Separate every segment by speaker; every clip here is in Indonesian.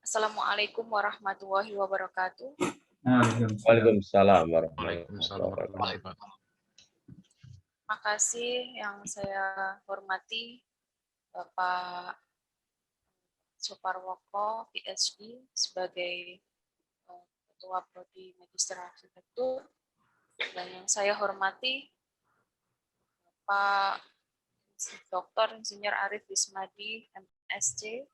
Speaker 1: Assalamualaikum warahmatullahi wabarakatuh.
Speaker 2: Waalaikumsalam warahmatullahi
Speaker 3: Waalaikumsalam warahmatullahi
Speaker 2: wabarakatuh.
Speaker 3: wabarakatuh.
Speaker 1: Makasih yang saya hormati Bapak Suparwoko, PhD, sebagai Ketua Prodi Magister Arsitektur, dan yang saya hormati Pak Dr. Insinyur Arif Wismadi, MSc,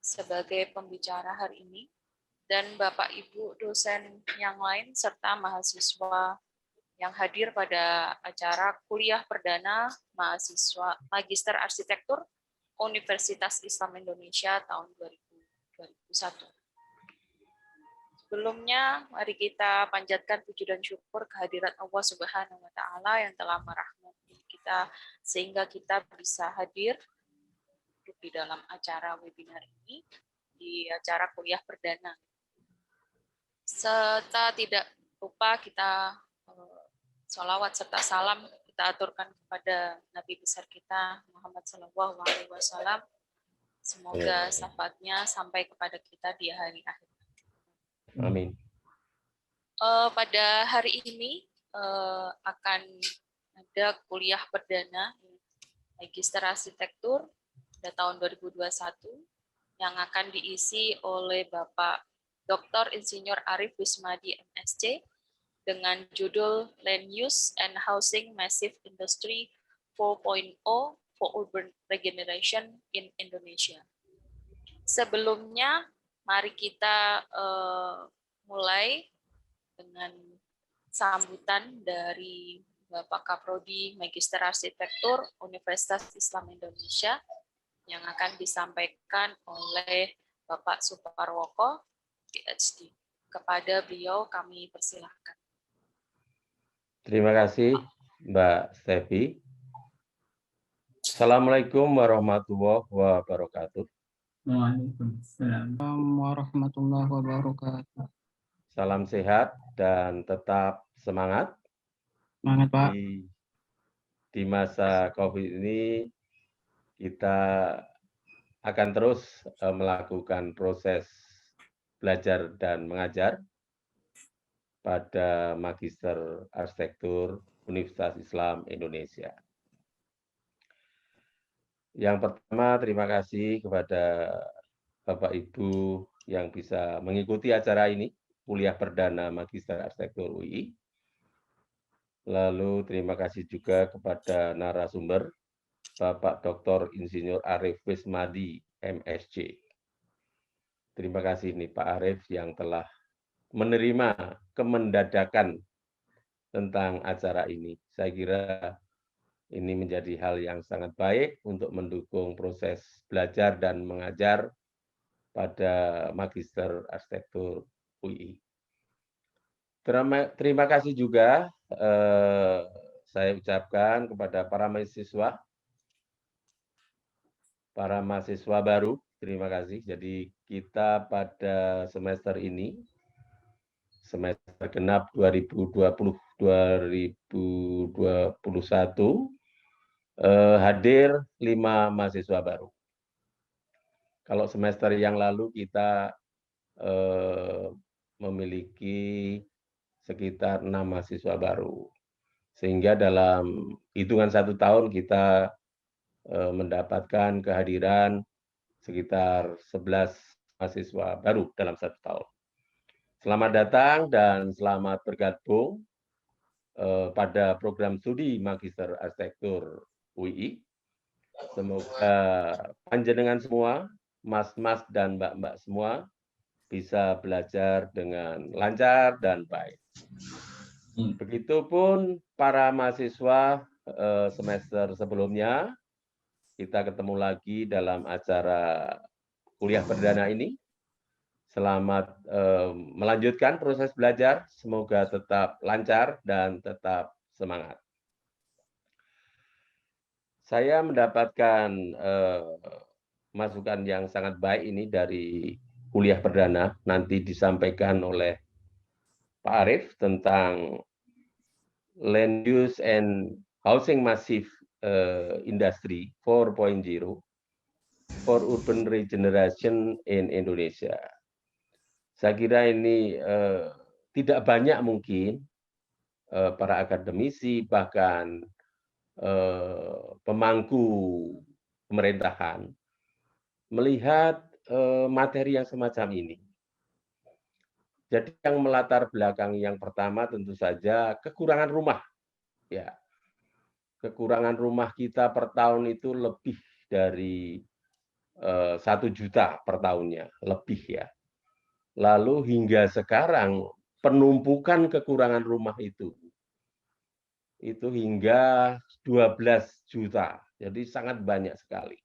Speaker 1: sebagai pembicara hari ini, dan Bapak Ibu dosen yang lain serta mahasiswa yang hadir pada acara kuliah perdana mahasiswa Magister Arsitektur Universitas Islam Indonesia tahun 2021. Sebelumnya, mari kita panjatkan puji dan syukur kehadirat Allah Subhanahu wa Ta'ala yang telah merahmati kita sehingga kita bisa hadir di dalam acara webinar ini, di acara kuliah perdana. Serta tidak lupa kita sholawat serta salam kita aturkan kepada Nabi besar kita Muhammad SAW. Semoga syafaatnya sampai kepada kita di hari akhir.
Speaker 2: Amin.
Speaker 1: Pada hari ini akan ada kuliah perdana Magister Arsitektur pada tahun 2021 yang akan diisi oleh Bapak Dr. Insinyur Arif Wismadi, MSc, dengan judul Land Use and Housing Massive Industry 4.0 for Urban Regeneration in Indonesia. Sebelumnya, mari kita mulai dengan sambutan dari Bapak Kaprodi Magister Arsitektur Universitas Islam Indonesia yang akan disampaikan oleh Bapak Suparwoko, PhD. Kepada beliau kami persilahkan.
Speaker 2: Terima kasih Mbak Stevi. Assalamualaikum warahmatullahi wabarakatuh.
Speaker 4: Waalaikumsalam warahmatullahi wabarakatuh.
Speaker 2: Salam sehat dan tetap semangat.
Speaker 4: Semangat, Pak.
Speaker 2: Di masa COVID ini kita akan terus melakukan proses belajar dan mengajar pada Magister Arsitektur Universitas Islam Indonesia. Yang pertama, terima kasih kepada Bapak Ibu yang bisa mengikuti acara ini, kuliah perdana Magister Arsitektur UI. Lalu terima kasih juga kepada narasumber, Bapak Dr. Insinyur Arif Wismadi, MSc. Terima kasih nih Pak Arif yang telah menerima kemendadakan tentang acara ini. Saya kira ini menjadi hal yang sangat baik untuk mendukung proses belajar dan mengajar pada Magister Arsitektur UI. Terima kasih juga saya ucapkan kepada para mahasiswa baru. Terima kasih. Jadi kita pada semester ini, semester genap 2020-2021, hadir 5 mahasiswa baru. Kalau semester yang lalu kita memiliki sekitar 6 mahasiswa baru. Sehingga dalam hitungan 1 tahun kita mendapatkan kehadiran sekitar 11 mahasiswa baru dalam 1 tahun. Selamat datang dan selamat bergabung pada program studi Magister Arsitektur UI. Semoga panjenengan semua, mas-mas dan mbak-mbak semua, bisa belajar dengan lancar dan baik. Begitupun para mahasiswa semester sebelumnya, kita ketemu lagi dalam acara kuliah perdana ini. Selamat melanjutkan proses belajar, semoga tetap lancar dan tetap semangat. Saya mendapatkan masukan yang sangat baik ini dari kuliah perdana, nanti disampaikan oleh Pak Arif tentang Land Use and Housing Massive Industry 4.0 for Urban Regeneration in Indonesia. Saya kira ini tidak banyak mungkin para akademisi, bahkan pemangku pemerintahan melihat materi yang semacam ini. Jadi yang melatar belakang yang pertama tentu saja kekurangan rumah. Ya, kekurangan rumah kita per tahun itu lebih dari 1 juta per tahunnya, lebih ya. Lalu hingga sekarang penumpukan kekurangan rumah itu hingga 12 juta. Jadi sangat banyak sekali.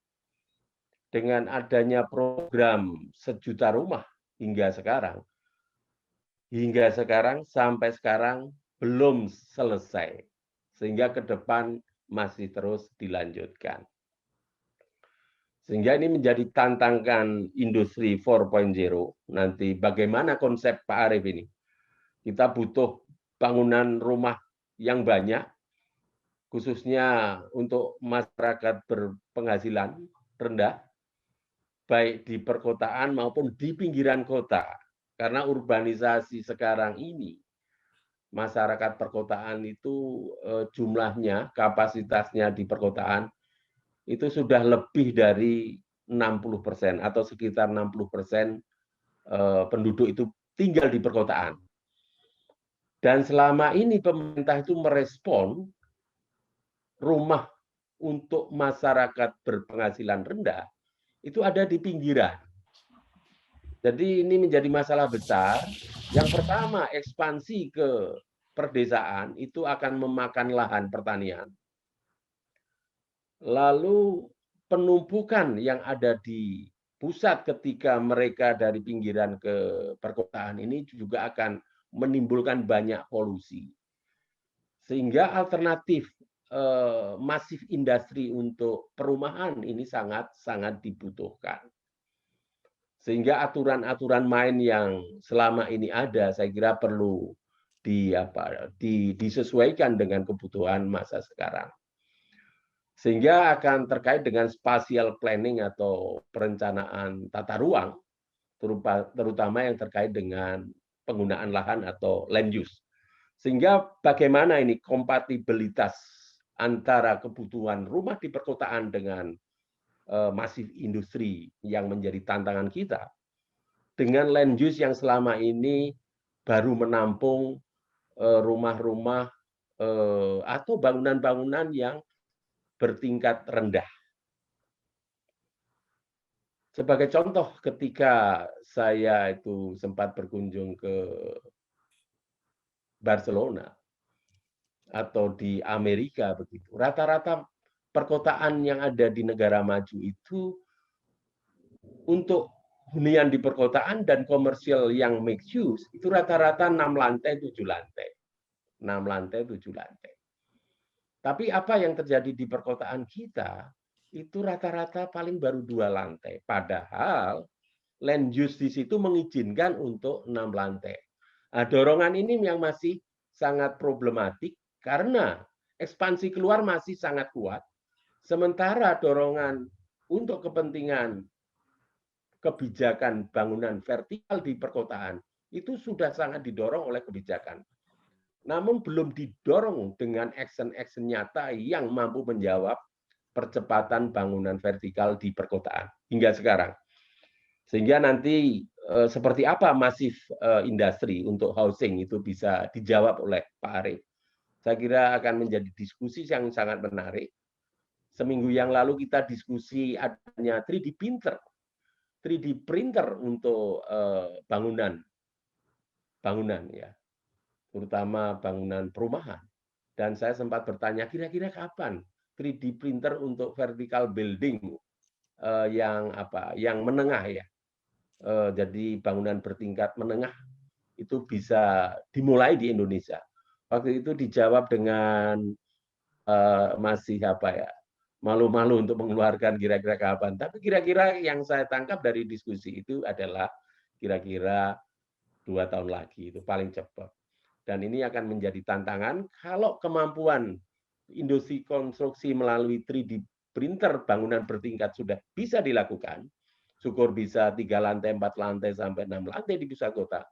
Speaker 2: Dengan adanya program 1 juta rumah hingga sekarang sampai sekarang belum selesai. Sehingga ke depan masih terus dilanjutkan. Sehingga ini menjadi tantangan industri 4.0. Nanti bagaimana konsep Pak Arief ini? Kita butuh bangunan rumah yang banyak, khususnya untuk masyarakat berpenghasilan rendah, baik di perkotaan maupun di pinggiran kota. Karena urbanisasi sekarang ini, masyarakat perkotaan itu jumlahnya, kapasitasnya di perkotaan, itu sudah lebih dari 60% atau sekitar 60% penduduk itu tinggal di perkotaan. Dan selama ini pemerintah itu merespon rumah untuk masyarakat berpenghasilan rendah itu ada di pinggiran. Jadi ini menjadi masalah besar. Yang pertama, ekspansi ke perdesaan itu akan memakan lahan pertanian. Lalu penumpukan yang ada di pusat ketika mereka dari pinggiran ke perkotaan ini juga akan menimbulkan banyak polusi. Sehingga alternatif masif industri untuk perumahan ini sangat dibutuhkan. Sehingga aturan-aturan main yang selama ini ada, saya kira perlu disesuaikan dengan kebutuhan masa sekarang. Sehingga akan terkait dengan spatial planning atau perencanaan tata ruang, terutama yang terkait dengan penggunaan lahan atau land use. Sehingga bagaimana ini kompatibilitas antara kebutuhan rumah di perkotaan dengan masif industri yang menjadi tantangan kita, dengan land use yang selama ini baru menampung rumah-rumah atau bangunan-bangunan yang bertingkat rendah. Sebagai contoh, ketika saya itu sempat berkunjung ke Barcelona atau di Amerika begitu, rata-rata perkotaan yang ada di negara maju itu untuk hunian di perkotaan dan komersial yang mixed use itu rata-rata 6 lantai, 7 lantai. 6 lantai, 7 lantai. Tapi apa yang terjadi di perkotaan kita itu rata-rata paling baru 2 lantai. Padahal land use di situ mengizinkan untuk 6 lantai. Nah, dorongan ini yang masih sangat problematik karena ekspansi keluar masih sangat kuat. Sementara dorongan untuk kepentingan kebijakan bangunan vertikal di perkotaan itu sudah sangat didorong oleh kebijakan. Namun belum didorong dengan action-action nyata yang mampu menjawab percepatan bangunan vertikal di perkotaan hingga sekarang. Sehingga nanti seperti apa masif industri untuk housing itu bisa dijawab oleh Pak Arief. Saya kira akan menjadi diskusi yang sangat menarik. Seminggu yang lalu kita diskusi adanya 3D printer untuk bangunan ya, terutama bangunan perumahan. Dan saya sempat bertanya, kira-kira kapan 3D printer untuk vertical building yang menengah ya, jadi bangunan bertingkat menengah itu bisa dimulai di Indonesia. Waktu itu dijawab dengan masih malu-malu untuk mengeluarkan kira-kira kapan. Tapi kira-kira yang saya tangkap dari diskusi itu adalah kira-kira 2 tahun lagi, itu paling cepat. Dan ini akan menjadi tantangan kalau kemampuan industri konstruksi melalui 3D printer bangunan bertingkat sudah bisa dilakukan, syukur bisa 3 lantai, 4 lantai, sampai 6 lantai di pusat kota.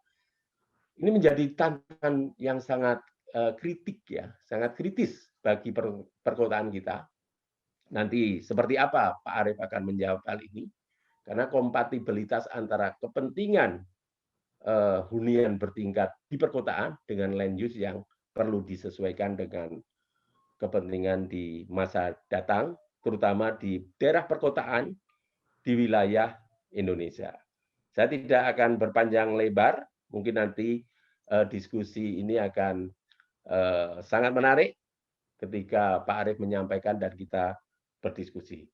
Speaker 2: Ini menjadi tantangan yang sangat kritik ya, sangat kritis bagi perkotaan kita. Nanti seperti apa Pak Arief akan menjawab hal ini? Karena kompatibilitas antara kepentingan hunian bertingkat di perkotaan dengan land use yang perlu disesuaikan dengan kepentingan di masa datang, terutama di daerah perkotaan di wilayah Indonesia. Saya tidak akan berpanjang lebar, mungkin nanti diskusi ini akan sangat menarik ketika Pak Arief menyampaikan dan kita berdiskusi.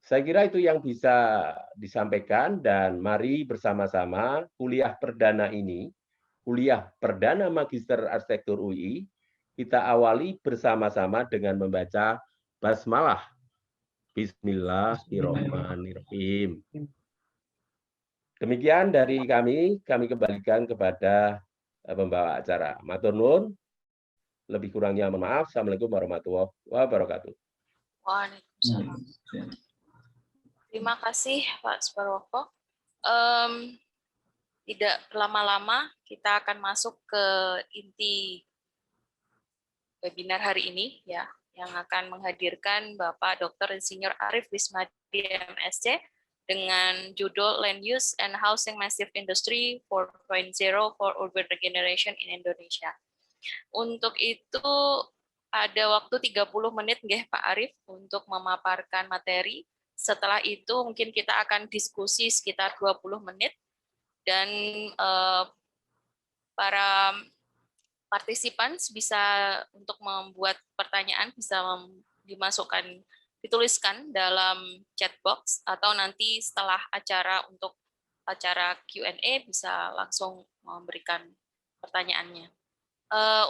Speaker 2: Saya kira itu yang bisa disampaikan, dan mari bersama-sama kuliah perdana ini, kuliah perdana Magister Arsitektur UI, kita awali bersama-sama dengan membaca basmalah. Bismillahirrahmanirrahim. Demikian dari kami kembalikan kepada pembawa acara. Matur nuwun, lebih kurangnya mohon maaf. Assalamualaikum warahmatullahi wabarakatuh.
Speaker 1: Waalaikumsalam. Terima kasih Pak Suparwoko. Tidak lama-lama kita akan masuk ke inti webinar hari ini ya, yang akan menghadirkan Bapak Dr. Insinyur Arief Wismadi MSc dengan judul Land Use and Housing Massive Industry 4.0 for Urban Regeneration in Indonesia. Untuk itu ada waktu 30 menit nggih Pak Arief untuk memaparkan materi. Setelah itu mungkin kita akan diskusi sekitar 20 menit, dan para partisipan bisa untuk membuat pertanyaan bisa dituliskan dalam chat box, atau nanti setelah acara untuk acara Q&A bisa langsung memberikan pertanyaannya.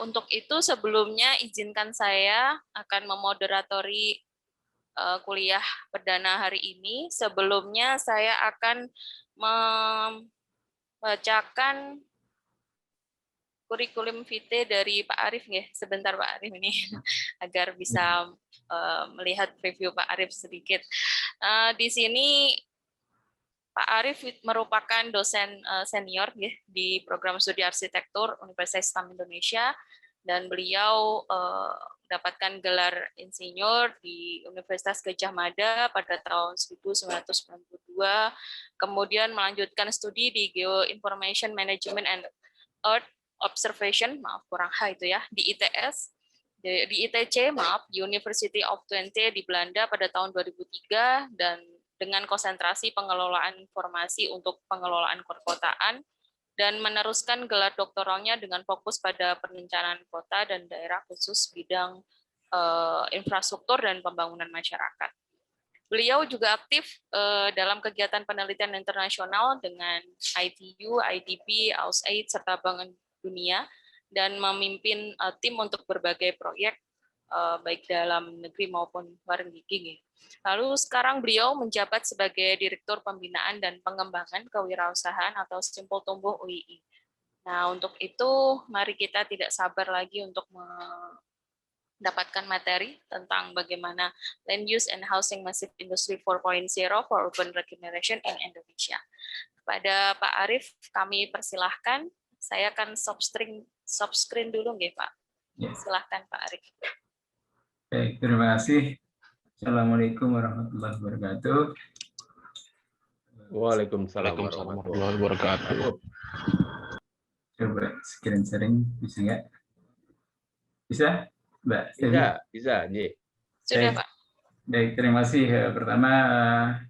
Speaker 1: Untuk itu sebelumnya izinkan saya akan memoderatori kuliah perdana hari ini. Sebelumnya saya akan membacakan kurikulum vitae dari Pak Arief ya. Sebentar Pak Arief ini agar bisa melihat review Pak Arief sedikit. Di sini Pak Arief merupakan dosen senior ya, di program studi arsitektur Universitas Islam Indonesia, dan beliau mendapatkan gelar insinyur di Universitas Gadjah Mada pada tahun 1992, kemudian melanjutkan studi di Geoinformation Management and Earth Observation, maaf kurang H itu ya, di ITS, di ITC, maaf, University of Twente di Belanda pada tahun 2003, dan dengan konsentrasi pengelolaan informasi untuk pengelolaan perkotaan, dan meneruskan gelar doktoralnya dengan fokus pada perencanaan kota dan daerah khusus bidang infrastruktur dan pembangunan masyarakat. Beliau juga aktif dalam kegiatan penelitian internasional dengan ITU, IDB, AusAid, serta Bank Dunia, dan memimpin tim untuk berbagai proyek baik dalam negeri maupun luar negeri. Lalu sekarang beliau menjabat sebagai Direktur Pembinaan dan Pengembangan Kewirausahaan atau Simpul Tumbuh UII. Nah, untuk itu mari kita tidak sabar lagi untuk mendapatkan materi tentang bagaimana Land Use and Housing Massive Industry 4.0 for Urban Regeneration in Indonesia. Kepada Pak Arief kami persilahkan. Saya akan stop screen dulu nggih, Pak. Silahkan Pak Arief.
Speaker 4: Baik, terima kasih. Assalamualaikum warahmatullahi wabarakatuh.
Speaker 2: Waalaikumsalam warahmatullahi wabarakatuh.
Speaker 4: Coba screen sharing bisa nggak? Bisa, Mbak?
Speaker 2: Bisa, Nyi.
Speaker 1: Sudah,
Speaker 4: Baik.
Speaker 1: Pak.
Speaker 4: Baik, terima kasih. Pertama,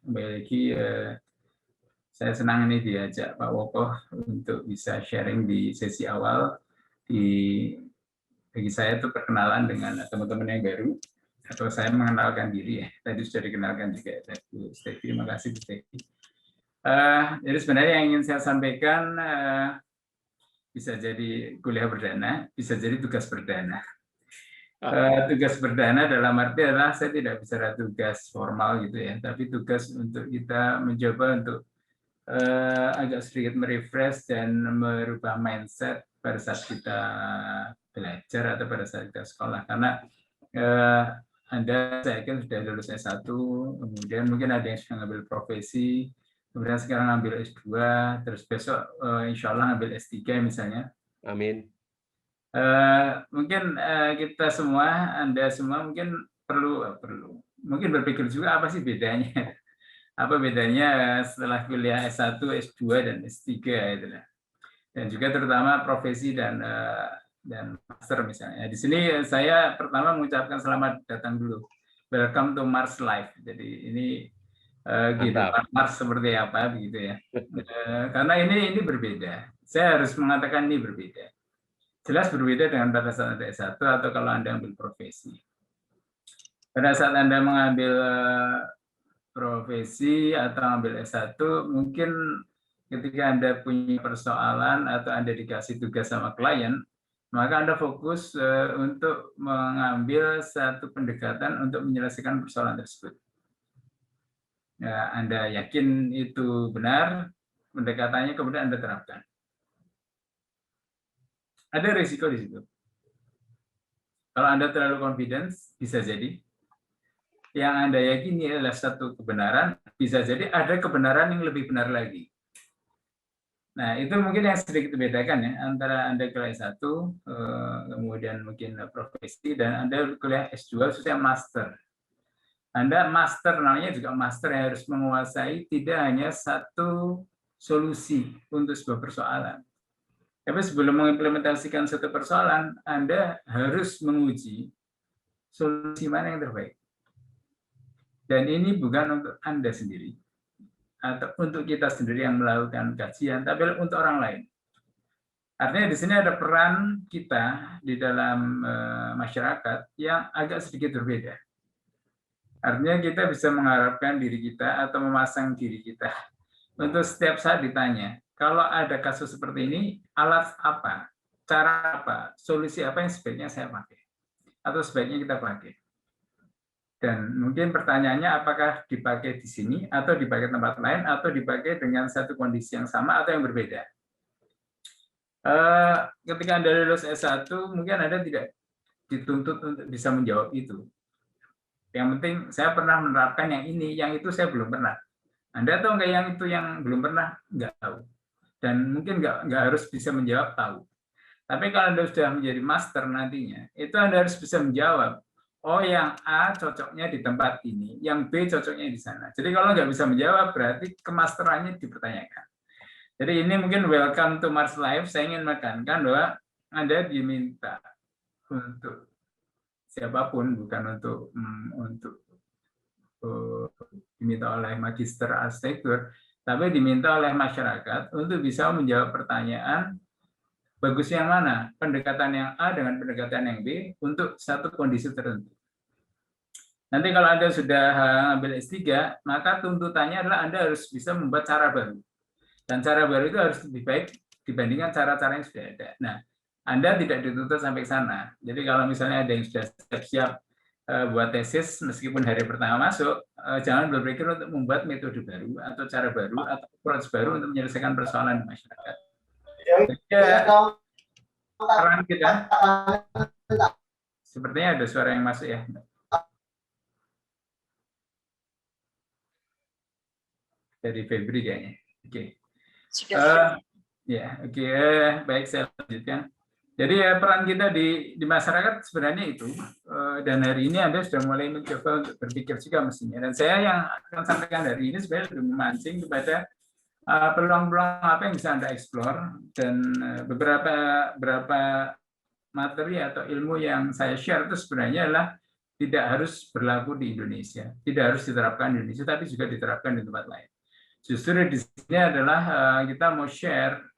Speaker 4: kembali lagi, saya senang ini diajak Pak Woko untuk bisa sharing di sesi awal. Bagi saya itu perkenalan dengan teman-teman yang baru, atau saya mengenalkan diri ya. Tadi sudah dikenalkan juga Bu Stefi. Terima kasih Bu Stefi. Jadi sebenarnya yang ingin saya sampaikan bisa jadi kuliah perdana, bisa jadi tugas perdana. Tugas perdana dalam arti adalah saya tidak bicara tugas formal gitu ya, tapi tugas untuk kita mencoba untuk agak sedikit merefresh dan merubah mindset pada saat kita belajar atau pada saat kita sekolah. Karena Anda saya yakin sudah lulus S1, kemudian mungkin ada yang sudah mengambil profesi, kemudian sekarang ngambil S2, terus besok insya Allah ngambil S3 misalnya.
Speaker 2: Amin.
Speaker 4: Mungkin kita semua, Anda semua mungkin perlu mungkin berpikir juga apa sih bedanya? Apa bedanya setelah kuliah S1, S2 dan S3 itu. Dan juga terutama profesi dan master misalnya. Di sini saya pertama mengucapkan selamat datang dulu. Welcome to Mars Life. Jadi ini kehidupan Mars seperti apa begitu ya. Karena ini berbeda. Saya harus mengatakan ini berbeda. Jelas berbeda dengan pada saat Anda S1 atau kalau Anda ambil profesi. Pada saat Anda mengambil profesi atau ambil S1, mungkin ketika Anda punya persoalan atau Anda dikasih tugas sama klien, maka Anda fokus untuk mengambil satu pendekatan untuk menyelesaikan persoalan tersebut. Ya, Anda yakin itu benar, pendekatannya kemudian Anda terapkan. Ada risiko di situ. Kalau Anda terlalu confidence, bisa jadi yang Anda yakini adalah satu kebenaran, bisa jadi ada kebenaran yang lebih benar lagi. Nah, itu mungkin yang sedikit membedakan ya, antara Anda kuliah S1, kemudian mungkin profesi, dan Anda kuliah S2, khususnya master. Anda master, namanya juga master, yang harus menguasai tidak hanya satu solusi untuk sebuah persoalan. Tapi sebelum mengimplementasikan satu persoalan, Anda harus menguji solusi mana yang terbaik. Dan ini bukan untuk Anda sendiri, atau untuk kita sendiri yang melakukan kajian, tapi untuk orang lain. Artinya di sini ada peran kita di dalam masyarakat yang agak sedikit berbeda. Artinya kita bisa mengharapkan diri kita atau memasang diri kita untuk setiap saat ditanya, kalau ada kasus seperti ini, alat apa, cara apa, solusi apa yang sebaiknya saya pakai, atau sebaiknya kita pakai. Dan mungkin pertanyaannya apakah dipakai di sini, atau dipakai tempat lain, atau dipakai dengan satu kondisi yang sama atau yang berbeda. Ketika Anda lulus S1, mungkin Anda tidak dituntut untuk bisa menjawab itu. Yang penting saya pernah menerapkan yang ini, yang itu saya belum pernah. Anda tahu nggak yang itu yang belum pernah? Nggak tahu. Dan mungkin nggak harus bisa menjawab tahu. Tapi kalau Anda sudah menjadi master nantinya, itu Anda harus bisa menjawab, oh yang A cocoknya di tempat ini, yang B cocoknya di sana. Jadi kalau nggak bisa menjawab, berarti kemasterannya dipertanyakan. Jadi ini mungkin welcome to Mars Life, saya ingin menekankan bahwa Anda diminta untuk siapapun, bukan untuk diminta oleh magister arsitektur, tapi diminta oleh masyarakat untuk bisa menjawab pertanyaan bagus yang mana, pendekatan yang A dengan pendekatan yang B untuk satu kondisi tertentu. Nanti kalau Anda sudah ambil S3, maka tuntutannya adalah Anda harus bisa membuat cara baru. Dan cara baru itu harus lebih baik dibandingkan cara-cara yang sudah ada. Nah, Anda tidak dituntut sampai sana. Jadi kalau misalnya ada yang sudah siap-siap buat tesis, meskipun hari pertama masuk, jangan berpikir untuk membuat metode baru, atau cara baru, atau approach baru untuk menyelesaikan persoalan di masyarakat. Peran kita, sepertinya ada suara yang masuk ya. Dari Febri kayaknya. Oke. Ya, oke. Baik, saya lanjutkan. Jadi peran kita di masyarakat sebenarnya itu, dan hari ini Anda sudah mulai mencoba untuk berpikir juga mestinya. Dan saya yang akan sampaikan hari ini sebenarnya sudah memancing kepada peluang-peluang apa yang bisa Anda eksplor, dan beberapa materi atau ilmu yang saya share itu sebenarnya adalah tidak harus berlaku di Indonesia, tidak harus diterapkan di Indonesia, tapi juga diterapkan di tempat lain. Justru di sini adalah kita mau share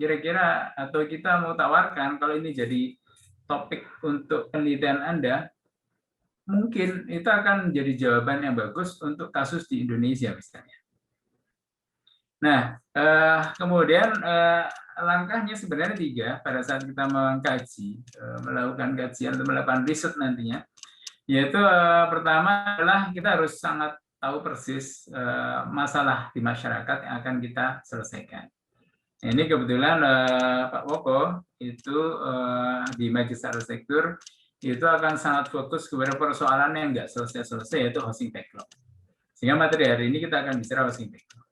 Speaker 4: kira-kira, atau kita mau tawarkan kalau ini jadi topik untuk penelitian Anda, mungkin itu akan menjadi jawaban yang bagus untuk kasus di Indonesia misalnya. Nah, kemudian langkahnya sebenarnya 3 pada saat kita mengkaji, melakukan kajian atau melakukan riset nantinya, yaitu pertama adalah kita harus sangat tahu persis masalah di masyarakat yang akan kita selesaikan. Ini kebetulan Pak Woko itu di Magister Arsitektur itu akan sangat fokus kepada persoalan yang nggak selesai-selesai, yaitu housing backlog. Sehingga materi hari ini kita akan bicara housing background.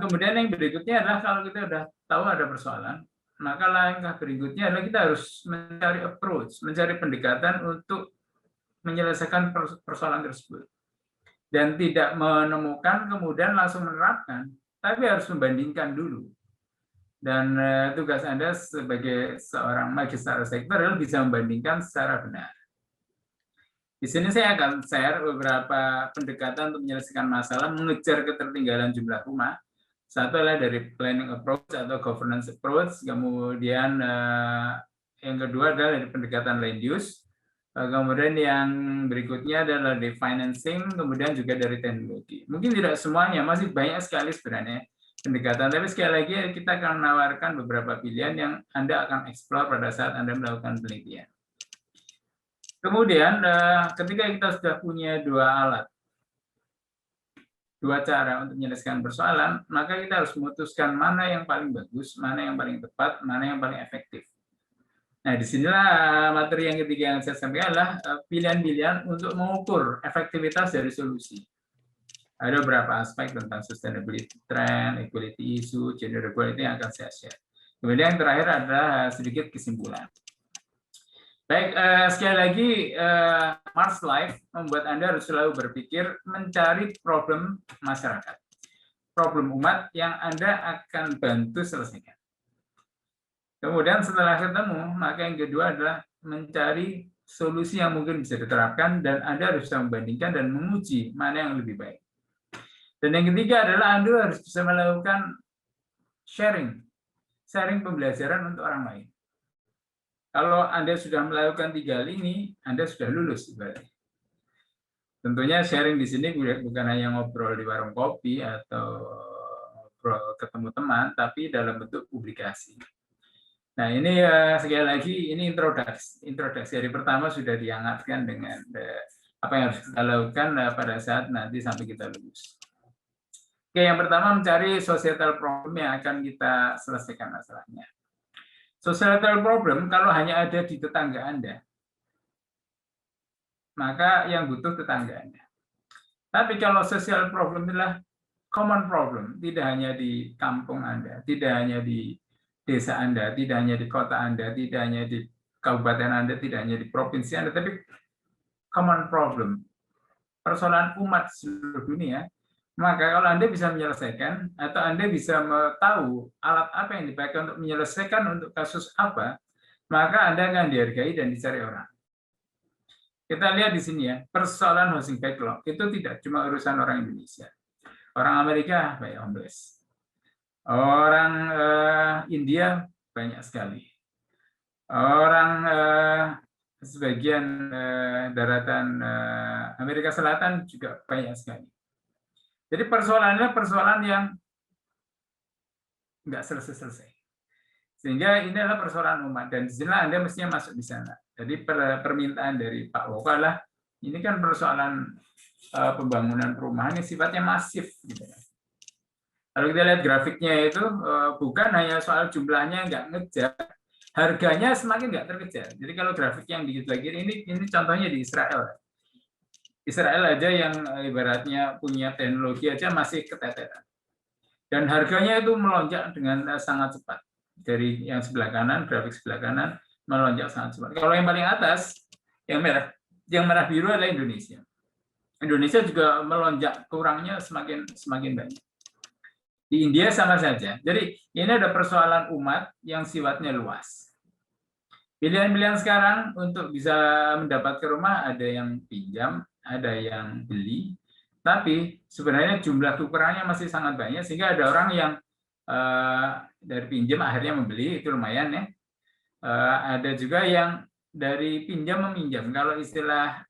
Speaker 4: Kemudian yang berikutnya adalah kalau kita sudah tahu ada persoalan, maka langkah berikutnya adalah kita harus mencari approach, mencari pendekatan untuk menyelesaikan persoalan tersebut. Dan tidak menemukan kemudian langsung menerapkan, tapi harus membandingkan dulu. Dan tugas Anda sebagai seorang magister arsitektur adalah bisa membandingkan secara benar. Di sini saya akan share beberapa pendekatan untuk menyelesaikan masalah mengejar ketertinggalan jumlah rumah. Satu adalah dari planning approach atau governance approach, kemudian yang kedua adalah dari pendekatan land use, kemudian yang berikutnya adalah dari financing, kemudian juga dari teknologi. Mungkin tidak semuanya, masih banyak sekali sebenarnya pendekatan, tapi sekali lagi kita akan menawarkan beberapa pilihan yang Anda akan explore pada saat Anda melakukan penelitian. Kemudian ketika kita sudah punya dua alat, dua cara untuk menyelesaikan persoalan, maka kita harus memutuskan mana yang paling bagus, mana yang paling tepat, mana yang paling efektif. Nah, disinilah materi yang ketiga yang saya sampaikan adalah pilihan-pilihan untuk mengukur efektivitas dari solusi. Ada beberapa aspek tentang sustainability trend, equality issue, gender equality yang akan saya share. Kemudian yang terakhir adalah sedikit kesimpulan. Baik, sekali lagi, Mars Life membuat Anda harus selalu berpikir mencari problem masyarakat, problem umat yang Anda akan bantu selesaikan. Kemudian setelah ketemu, maka yang kedua adalah mencari solusi yang mungkin bisa diterapkan dan Anda harus bisa membandingkan dan menguji mana yang lebih baik. Dan yang ketiga adalah Anda harus bisa melakukan sharing pembelajaran untuk orang lain. Kalau Anda sudah melakukan 3 hal ini, Anda sudah lulus. Tentunya sharing di sini bukan hanya ngobrol di warung kopi atau ngobrol ketemu teman, tapi dalam bentuk publikasi. Nah, ini sekali lagi, ini introduksi hari pertama sudah dihangatkan dengan apa yang harus kita lakukan pada saat nanti sampai kita lulus. Oke, yang pertama mencari societal problem yang akan kita selesaikan masalahnya. Societal problem kalau hanya ada di tetangga Anda, maka yang butuh tetangga Anda. Tapi kalau social problem adalah common problem, tidak hanya di kampung Anda, tidak hanya di desa Anda, tidak hanya di kota Anda, tidak hanya di kabupaten Anda, tidak hanya di provinsi Anda, tapi common problem, persoalan umat seluruh dunia. Maka kalau Anda bisa menyelesaikan atau Anda bisa tahu alat apa yang dipakai untuk menyelesaikan untuk kasus apa, maka Anda akan dihargai dan dicari orang. Kita lihat di sini ya, persoalan housing backlog itu tidak cuma urusan orang Indonesia. Orang Amerika banyak homeless. Orang India banyak sekali. Orang sebagian daratan Amerika Selatan juga banyak sekali. Jadi persoalannya persoalan yang nggak selesai-selesai. Sehingga ini adalah persoalan umat, dan disinilah Anda mestinya masuk di sana. Jadi permintaan dari Pak Woko adalah, ini kan persoalan pembangunan perumahan yang sifatnya masif. Gitu. Kalau kita lihat grafiknya itu, bukan hanya soal jumlahnya nggak ngejar, harganya semakin nggak terkejar. Jadi kalau grafik yang di sebelah kiri, ini contohnya di Israel. Israel aja yang ibaratnya punya teknologi aja masih keteteran. Dan harganya itu melonjak dengan sangat cepat. Dari yang sebelah kanan, grafik sebelah kanan, melonjak sangat cepat. Kalau yang paling atas, yang merah biru adalah Indonesia. Indonesia juga melonjak, kurangnya semakin banyak. Di India sama saja. Jadi ini ada persoalan umat yang sifatnya luas. Pilihan-pilihan sekarang untuk bisa mendapatkan rumah, ada yang pinjam, ada yang beli, tapi sebenarnya jumlah tukerannya masih sangat banyak, sehingga ada orang yang dari pinjam akhirnya membeli, itu lumayan ya. Ada juga yang dari pinjam meminjam, kalau istilah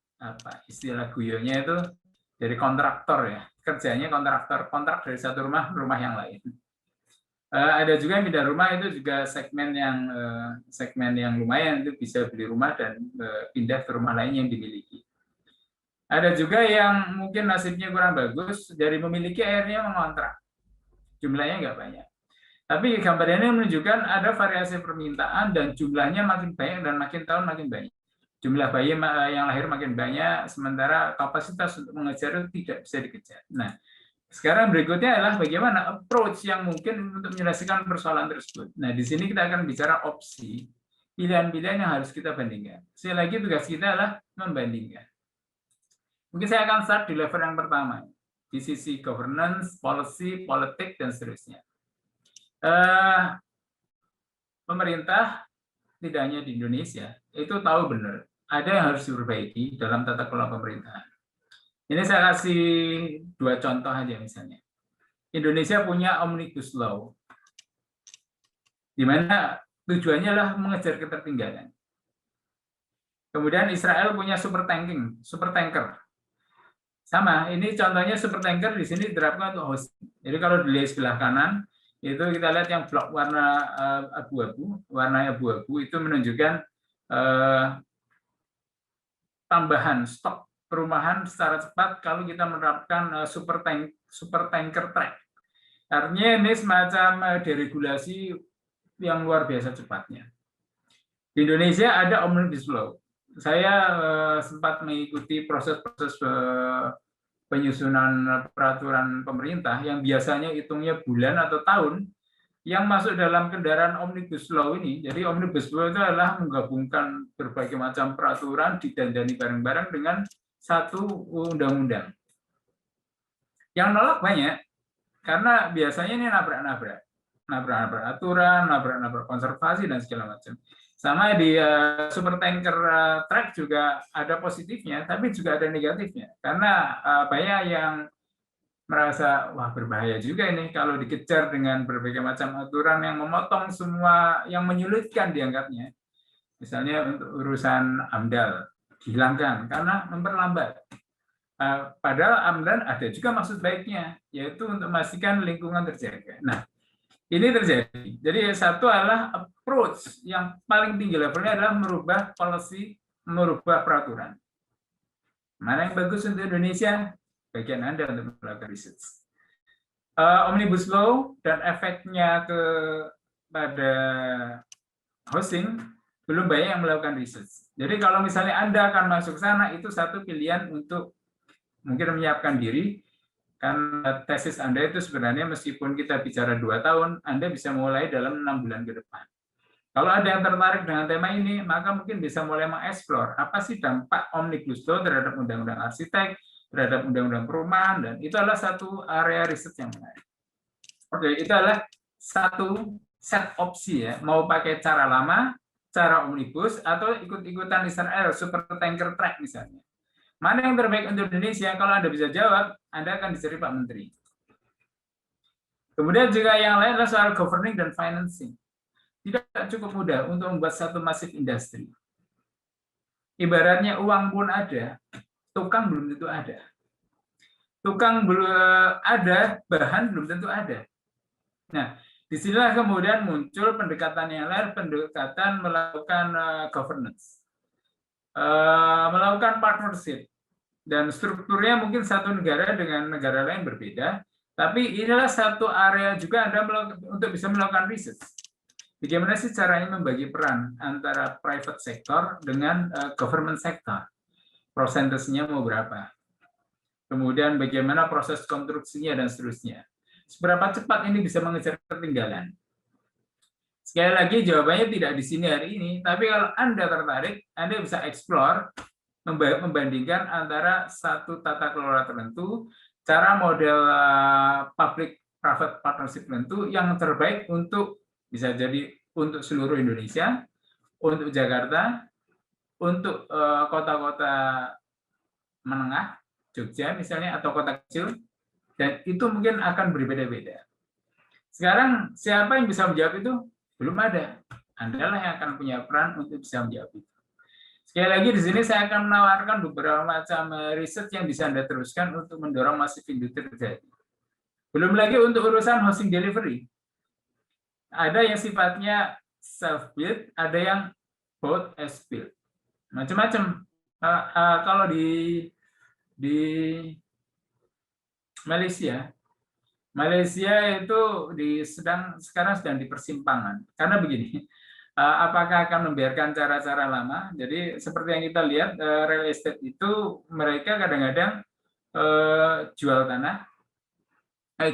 Speaker 4: guyonnya itu dari kontraktor ya, kerjanya kontrak dari satu rumah yang lain. Ada juga yang pindah rumah, itu juga segmen yang lumayan, itu bisa beli rumah dan pindah ke rumah lain yang dimiliki. Ada juga yang mungkin nasibnya kurang bagus, dari memiliki akhirnya mengontrak. Jumlahnya nggak banyak. Tapi gambar ini menunjukkan ada variasi permintaan dan jumlahnya makin banyak dan makin tahun makin banyak. jumlah bayi yang lahir makin banyak, sementara kapasitas untuk mengejar itu tidak bisa dikejar. Nah, sekarang berikutnya adalah bagaimana approach yang mungkin untuk menyelesaikan persoalan tersebut. Nah, di sini kita akan bicara opsi, pilihan-pilihan yang harus kita bandingkan. Sekali lagi tugas kita adalah membandingkan. Mungkin saya akan start di level yang pertama, di sisi governance, policy, politik, dan seterusnya. Pemerintah, tidak hanya di Indonesia, itu tahu benar, ada yang harus diperbaiki dalam tata kelola pemerintahan. Ini saya kasih 2 contoh aja misalnya. Indonesia punya Omnibus Law, di mana tujuannya adalah mengejar ketertinggalan. Kemudian Israel punya super tanker. Sama, ini contohnya super tanker di sini diterapkan untuk hosting. Jadi kalau dilihat sebelah kanan, itu kita lihat yang blok warna abu-abu itu menunjukkan tambahan stok perumahan secara cepat kalau kita menerapkan super tanker track. Artinya ini semacam deregulasi yang luar biasa cepatnya. Di Indonesia ada Omnibus Law. Saya sempat mengikuti proses-proses penyusunan peraturan pemerintah yang biasanya hitungnya bulan atau tahun, yang masuk dalam kendaraan Omnibus Law ini. Jadi Omnibus Law itu adalah menggabungkan berbagai macam peraturan didandani bareng-bareng dengan satu undang-undang. Yang nolak banyak, karena biasanya ini nabrak-nabrak aturan, nabrak-nabrak konservasi, dan segala macam. Sama di super tanker track juga ada positifnya, tapi juga ada negatifnya. Karena banyak yang merasa, wah berbahaya juga ini kalau dikejar dengan berbagai macam aturan yang memotong semua, yang menyulitkan dianggapnya. Misalnya untuk urusan AMDAL, dihilangkan karena memperlambat. Padahal AMDAL ada juga maksud baiknya, yaitu untuk memastikan lingkungan terjaga. Nah, ini terjadi. Jadi satu adalah approach yang paling tinggi levelnya adalah merubah policy, merubah peraturan. Mana yang bagus untuk Indonesia? Bagian Anda untuk melakukan riset. Omnibus Law dan efeknya pada housing, belum banyak yang melakukan riset. Jadi kalau misalnya Anda akan masuk sana, itu satu pilihan untuk mungkin menyiapkan diri. Kan tesis Anda itu sebenarnya meskipun kita bicara 2 tahun, Anda bisa mulai dalam 6 bulan ke depan. Kalau ada yang tertarik dengan tema ini, maka mungkin bisa mulai mengeksplor apa sih dampak Omnibus Law terhadap undang-undang arsitek, terhadap undang-undang perumahan, dan itu adalah satu area riset yang menarik. Oke, itu adalah satu set opsi ya, mau pakai cara lama, cara omnibus, atau ikut-ikutan Israel, super tanker track misalnya. Mana yang terbaik untuk Indonesia? Kalau Anda bisa jawab, Anda akan dicari Pak Menteri. Kemudian juga yang lain adalah soal governing dan financing. Tidak cukup mudah untuk membuat satu masif industri. Ibaratnya uang pun ada, tukang belum tentu ada. Tukang belum ada, bahan belum tentu ada. Nah, disinilah kemudian muncul pendekatan yang lain, pendekatan melakukan governance. Melakukan partnership, dan strukturnya mungkin satu negara dengan negara lain berbeda, tapi inilah satu area juga Anda untuk bisa melakukan riset. Bagaimana sih caranya membagi peran antara private sector dengan government sector? Persentasenya mau berapa? Kemudian bagaimana proses konstruksinya dan seterusnya. Seberapa cepat ini bisa mengejar ketertinggalan? Sekali lagi jawabannya tidak di sini hari ini, tapi kalau Anda tertarik, Anda bisa explore, membandingkan antara satu tata kelola tertentu, cara model public-private partnership tertentu yang terbaik untuk, bisa jadi untuk seluruh Indonesia, untuk Jakarta, untuk kota-kota menengah, Jogja misalnya, atau kota kecil, dan itu mungkin akan berbeda-beda. Sekarang siapa yang bisa menjawab itu? Belum ada. Anda lah yang akan punya peran untuk bisa menjawab itu. Sekali lagi di sini saya akan menawarkan beberapa macam riset yang bisa Anda teruskan untuk mendorong masif industri terjadi. Belum lagi untuk urusan housing delivery. Ada yang sifatnya self-build, ada yang bought as built. Macam-macam. Kalau di Malaysia itu sekarang sedang di persimpangan. Karena begini, apakah akan membiarkan cara-cara lama? Jadi seperti yang kita lihat, real estate itu mereka kadang-kadang jual tanah,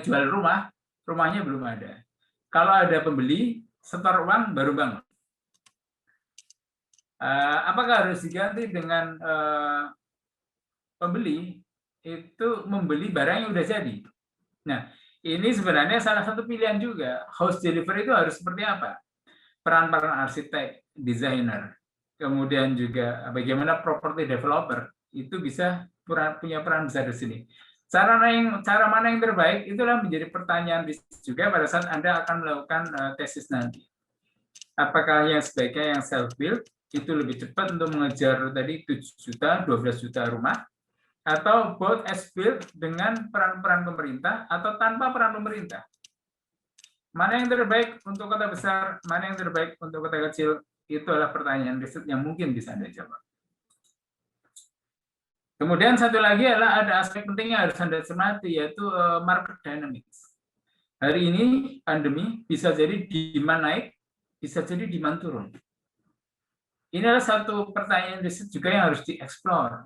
Speaker 4: jual rumah, rumahnya belum ada. Kalau ada pembeli, setor uang baru bangun. Apakah harus diganti dengan pembeli itu membeli barang yang sudah jadi? Nah, ini sebenarnya salah satu pilihan juga. House delivery itu harus seperti apa? Peran-peran arsitek, desainer, kemudian juga bagaimana property developer itu bisa punya peran besar di sini. Cara mana yang terbaik itulah menjadi pertanyaan juga pada saat Anda akan melakukan tesis nanti. Apakah yang sebaiknya yang self build itu lebih cepat untuk mengejar tadi 7 juta, 12 juta rumah, atau both as build dengan peran-peran pemerintah atau tanpa peran pemerintah? Mana yang terbaik untuk kota besar, mana yang terbaik untuk kota kecil, itu adalah pertanyaan riset yang mungkin bisa Anda jawab. Kemudian satu lagi adalah ada aspek penting yang harus Anda cermati, yaitu market dynamics. Hari ini pandemi bisa jadi demand naik, bisa jadi demand turun. Ini adalah satu pertanyaan riset juga yang harus dieksplor.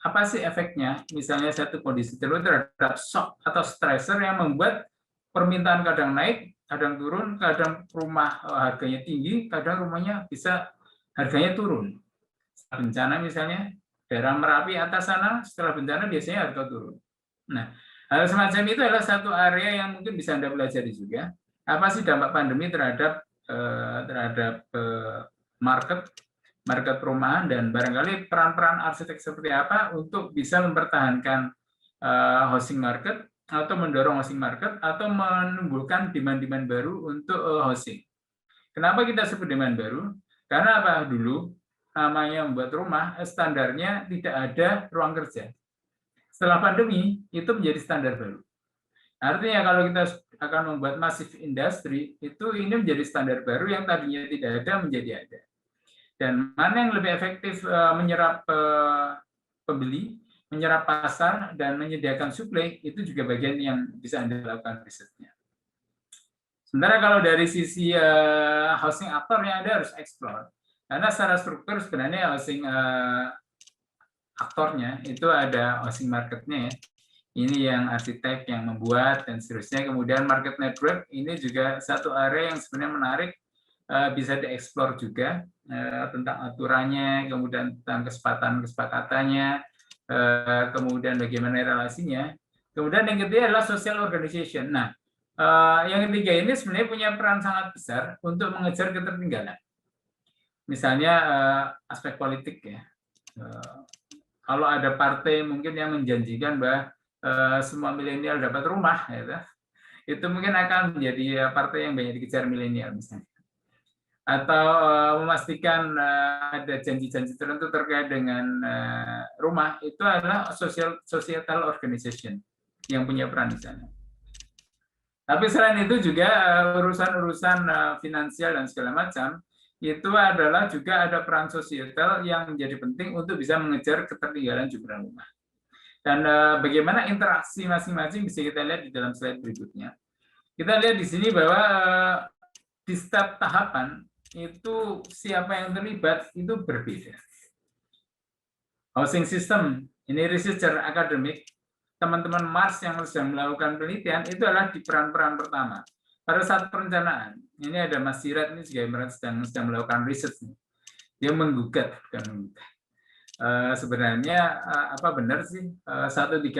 Speaker 4: Apa sih efeknya? Misalnya satu kondisi terhadap shock atau stressor yang membuat permintaan kadang naik, kadang turun, kadang rumah harganya tinggi, kadang rumahnya bisa harganya turun. Bencana misalnya, daerah Merapi atas sana, setelah bencana biasanya harga turun. Nah, hal semacam itu adalah satu area yang mungkin bisa Anda pelajari juga. Apa sih dampak pandemi terhadap market perumahan, dan barangkali peran-peran arsitek seperti apa untuk bisa mempertahankan housing market, atau mendorong housing market, atau menumbuhkan demand-demand baru untuk housing. Kenapa kita sebut demand baru? Karena apa? Dulu namanya membuat rumah, standarnya tidak ada ruang kerja. Setelah pandemi, itu menjadi standar baru. Artinya kalau kita akan membuat massive industry, itu ini menjadi standar baru yang tadinya tidak ada menjadi ada. Dan mana yang lebih efektif menyerap pembeli, menyerap pasar, dan menyediakan suplai, itu juga bagian yang bisa Anda lakukan risetnya. Sementara kalau dari sisi housing actor yang Anda harus explore, karena secara struktur sebenarnya housing aktornya itu ada housing marketnya ya. Ini yang arsitek yang membuat dan seterusnya. Kemudian market network ini juga satu area yang sebenarnya menarik, bisa dieksplor juga tentang aturannya, kemudian tentang kesepakatannya, kemudian bagaimana relasinya. Kemudian yang ketiga adalah social organization. Nah, yang ketiga ini sebenarnya punya peran sangat besar untuk mengejar ketertinggalan. Misalnya aspek politik ya. Kalau ada partai mungkin yang menjanjikan bahwa semua milenial dapat rumah, itu mungkin akan menjadi partai yang banyak dikejar milenial misalnya. Atau memastikan ada janji-janji tertentu terkait dengan rumah, itu adalah societal organization yang punya peran di sana. Tapi selain itu juga urusan-urusan finansial dan segala macam, itu adalah juga ada peran sosial yang menjadi penting untuk bisa mengejar ketertinggalan jumlah rumah. Dan bagaimana interaksi masing-masing bisa kita lihat di dalam slide berikutnya. Kita lihat di sini bahwa di setiap tahapan itu siapa yang terlibat itu berbeda. Housing system, ini researcher akademik, teman-teman Mars yang sedang melakukan penelitian itu adalah di peran-peran pertama. Pada saat perencanaan, ini ada Mas Sirat ini sebagai sedang melakukan riset. Dia menggugat, bukan menggugat. Sebenarnya apa benar sih 136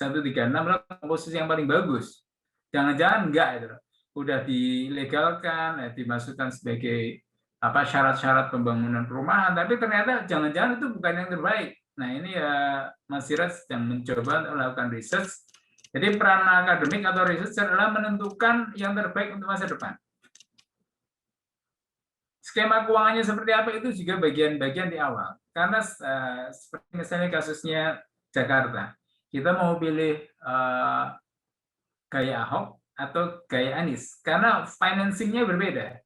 Speaker 4: adalah komposisi yang paling bagus? Jangan-jangan enggak itu. Udah dilegalkan, dimasukkan sebagai apa syarat-syarat pembangunan perumahan, tapi ternyata jangan-jangan itu bukan yang terbaik. Nah ini Mas Sirat sedang mencoba untuk melakukan riset. Jadi peran akademik atau researcher adalah menentukan yang terbaik untuk masa depan. Skema keuangannya seperti apa itu juga bagian-bagian di awal. Karena seperti misalnya kasusnya Jakarta, kita mau pilih gaya Ahok atau gaya Anies, karena financingnya berbeda.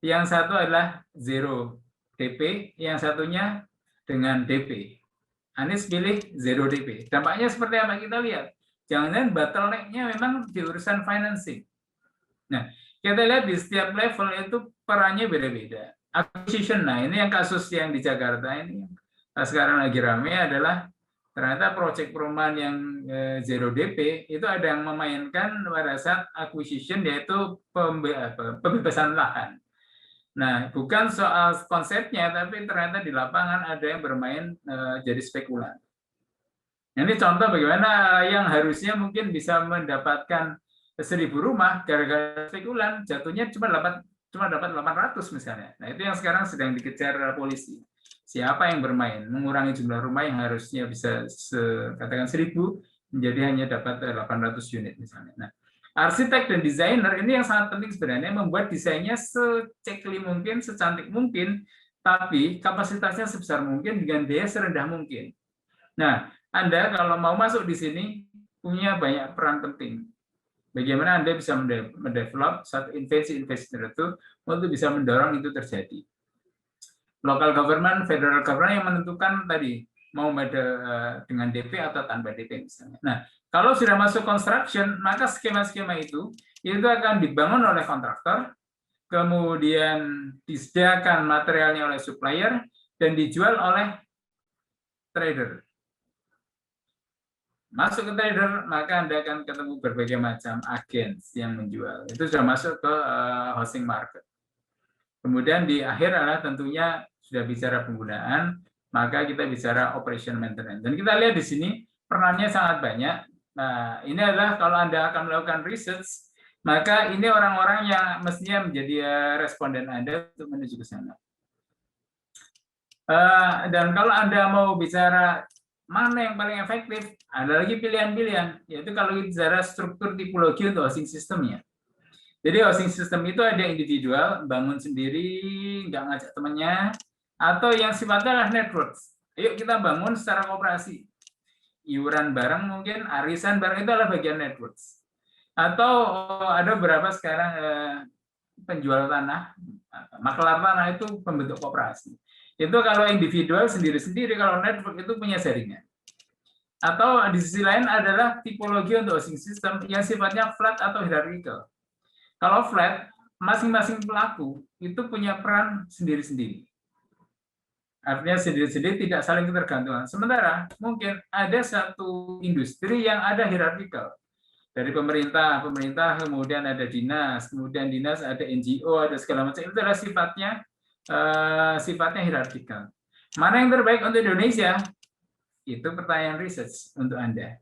Speaker 4: Yang satu adalah zero DP, yang satunya dengan DP. Anies pilih zero DP. Dampaknya seperti apa kita lihat? Jangan-jangan bottleneck-nya memang di urusan financing. Nah, Kita lihat di setiap level itu perannya beda-beda. Acquisition, nah ini yang kasus yang di Jakarta ini sekarang lagi ramai adalah ternyata proyek perumahan yang zero DP itu ada yang memainkan pada saat acquisition, yaitu pembebasan lahan. Nah, bukan soal konsepnya, tapi ternyata di lapangan ada yang bermain jadi spekulan. Ini contoh bagaimana yang harusnya mungkin bisa mendapatkan 1.000 rumah gara-gara spekulan jatuhnya cuma dapat 800 misalnya. Nah, itu yang sekarang sedang dikejar polisi. Siapa yang bermain mengurangi jumlah rumah yang harusnya bisa katakan 1.000 menjadi hanya dapat 800 unit misalnya. Nah, arsitek dan desainer ini yang sangat penting sebenarnya, membuat desainnya secekli mungkin, secantik mungkin, tapi kapasitasnya sebesar mungkin dengan biaya serendah mungkin. Nah, Anda kalau mau masuk di sini punya banyak peran penting. Bagaimana Anda bisa mendevelop satu invensi-invensi tertentu untuk bisa mendorong itu terjadi. Local government, federal government yang menentukan tadi mau dengan DP atau tanpa DP misalnya. Nah, kalau sudah masuk construction, maka skema-skema itu akan dibangun oleh kontraktor, kemudian disediakan materialnya oleh supplier, dan dijual oleh trader. Masuk ke trader, maka Anda akan ketemu berbagai macam agen yang menjual. Itu sudah masuk ke housing market. Kemudian di akhir adalah tentunya sudah bicara penggunaan, maka kita bicara operation maintenance. Dan kita lihat di sini perannya sangat banyak. Nah, ini adalah kalau Anda akan melakukan research, maka ini orang-orang yang mestinya menjadi responden Anda untuk menuju ke sana. Dan kalau Anda mau bicara mana yang paling efektif, ada lagi pilihan-pilihan, yaitu kalau bicara struktur tipologi untuk housing systemnya. Jadi housing system itu ada individual, bangun sendiri, nggak ngajak temannya, atau yang sifatnya adalah networks. Yuk kita bangun secara kooperasi. Iuran bareng mungkin, arisan bareng itu adalah bagian networks. Atau ada beberapa sekarang penjual tanah, makelar tanah itu pembentuk kooperasi. Itu kalau individual sendiri-sendiri, kalau network itu punya jaringan. Atau di sisi lain adalah tipologi untuk housing system yang sifatnya flat atau hierarchical. Kalau flat, masing-masing pelaku itu punya peran sendiri-sendiri. Artinya sendiri-sendiri tidak saling ketergantungan. Sementara mungkin ada satu industri yang ada hierarchical. Dari pemerintah, kemudian ada dinas, kemudian dinas ada NGO, ada segala macam. Itu adalah sifatnya hierarkikal. Mana yang terbaik untuk Indonesia? Itu pertanyaan research untuk Anda.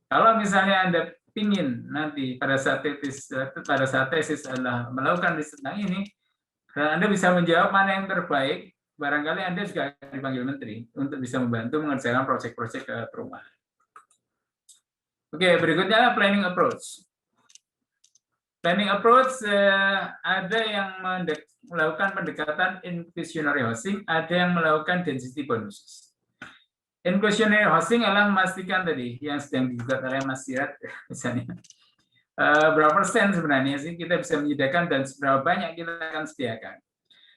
Speaker 4: Kalau misalnya Anda ingin nanti pada saat tesis adalah melakukan riset tentang ini, dan Anda bisa menjawab mana yang terbaik, barangkali Anda juga akan dipanggil menteri untuk bisa membantu mengerjakan proyek-proyek perumahan. Oke, berikutnya planning approach. Planning approach ada yang melakukan pendekatan inclusionary housing, ada yang melakukan density bonuses. Inclusionary housing adalah memastikan tadi yang sedang digugat oleh Mas Sirat, misalnya berapa persen sebenarnya sih kita bisa menyediakan dan seberapa banyak kita akan sediakan.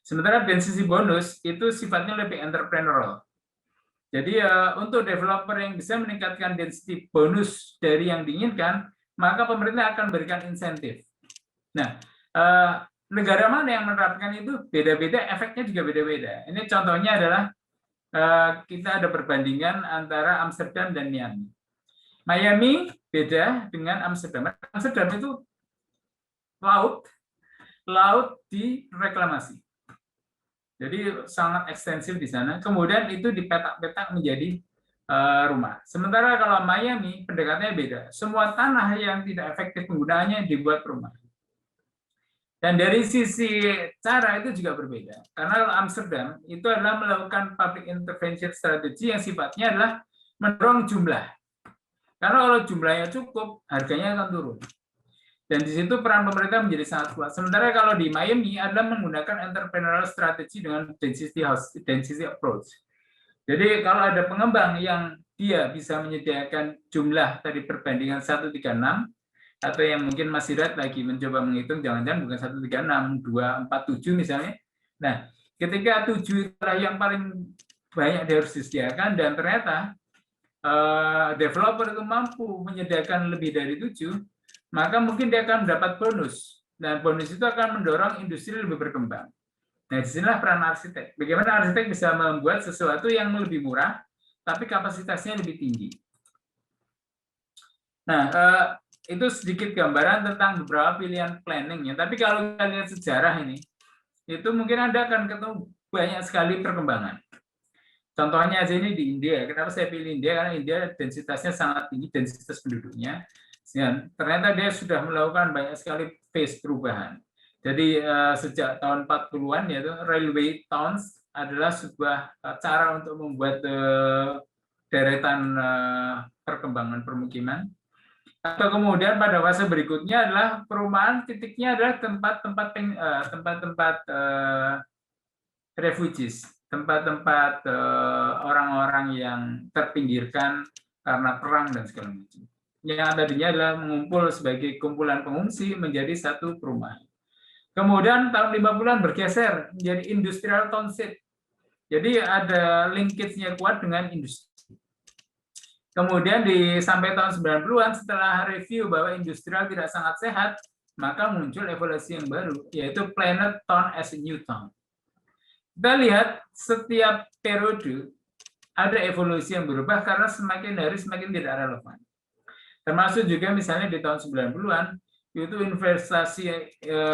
Speaker 4: Sementara density bonus itu sifatnya lebih entrepreneurial. Jadi untuk developer yang bisa meningkatkan density bonus dari yang diinginkan, maka pemerintah akan berikan insentif. Nah, negara mana yang menerapkan itu beda-beda, efeknya juga beda-beda. Ini contohnya adalah kita ada perbandingan antara Amsterdam dan Miami. Miami beda dengan Amsterdam. Amsterdam itu laut direklamasi. Jadi sangat ekstensif di sana. Kemudian itu dipetak-petak menjadi rumah. Sementara kalau Miami pendekatannya beda. Semua tanah yang tidak efektif penggunaannya dibuat rumah. Dan dari sisi cara itu juga berbeda. Karena Amsterdam itu adalah melakukan public intervention strategy yang sifatnya adalah mendorong jumlah. Karena kalau jumlahnya cukup, harganya akan turun. Dan di situ peran pemerintah menjadi sangat kuat. Sementara kalau di Miami adalah menggunakan entrepreneurial strategy dengan density approach. Jadi kalau ada pengembang yang dia bisa menyediakan jumlah tadi perbandingan 136, atau yang mungkin Mas Sirat lagi mencoba menghitung, jangan-jangan bukan 136, 247 misalnya. Nah, ketika 7 itulah yang paling banyak dia harus disediakan, dan ternyata developer itu mampu menyediakan lebih dari 7, maka mungkin dia akan mendapat bonus. Dan bonus itu akan mendorong industri lebih berkembang. Nah, disinilah peran arsitek. Bagaimana arsitek bisa membuat sesuatu yang lebih murah, tapi kapasitasnya lebih tinggi. Nah, itu sedikit gambaran tentang beberapa pilihan planning ya. Tapi kalau kita lihat sejarah ini, itu mungkin Anda akan ketemu banyak sekali perkembangan. Contohnya aja ini di India. Kenapa saya pilih India? Karena India densitasnya sangat tinggi, densitas penduduknya. Dan ternyata dia sudah melakukan banyak sekali phase perubahan. Jadi sejak tahun 40-an yaitu railway towns adalah sebuah cara untuk membuat deretan perkembangan permukiman. Atau kemudian pada fase berikutnya adalah perumahan, titiknya adalah tempat-tempat refugees, tempat-tempat orang-orang yang terpinggirkan karena perang dan segala macam. Yang tadinya adalah mengumpul sebagai kumpulan pengungsi menjadi satu perumahan. Kemudian tahun 50-an bergeser menjadi industrial township. Jadi ada linkage-nya kuat dengan industri. Kemudian sampai tahun 90-an setelah review bahwa industrial tidak sangat sehat, maka muncul evolusi yang baru, yaitu planet town as a new town. Kita lihat setiap periode ada evolusi yang berubah karena semakin hari semakin tidak relevan. Termasuk juga misalnya di tahun 90-an, itu investasi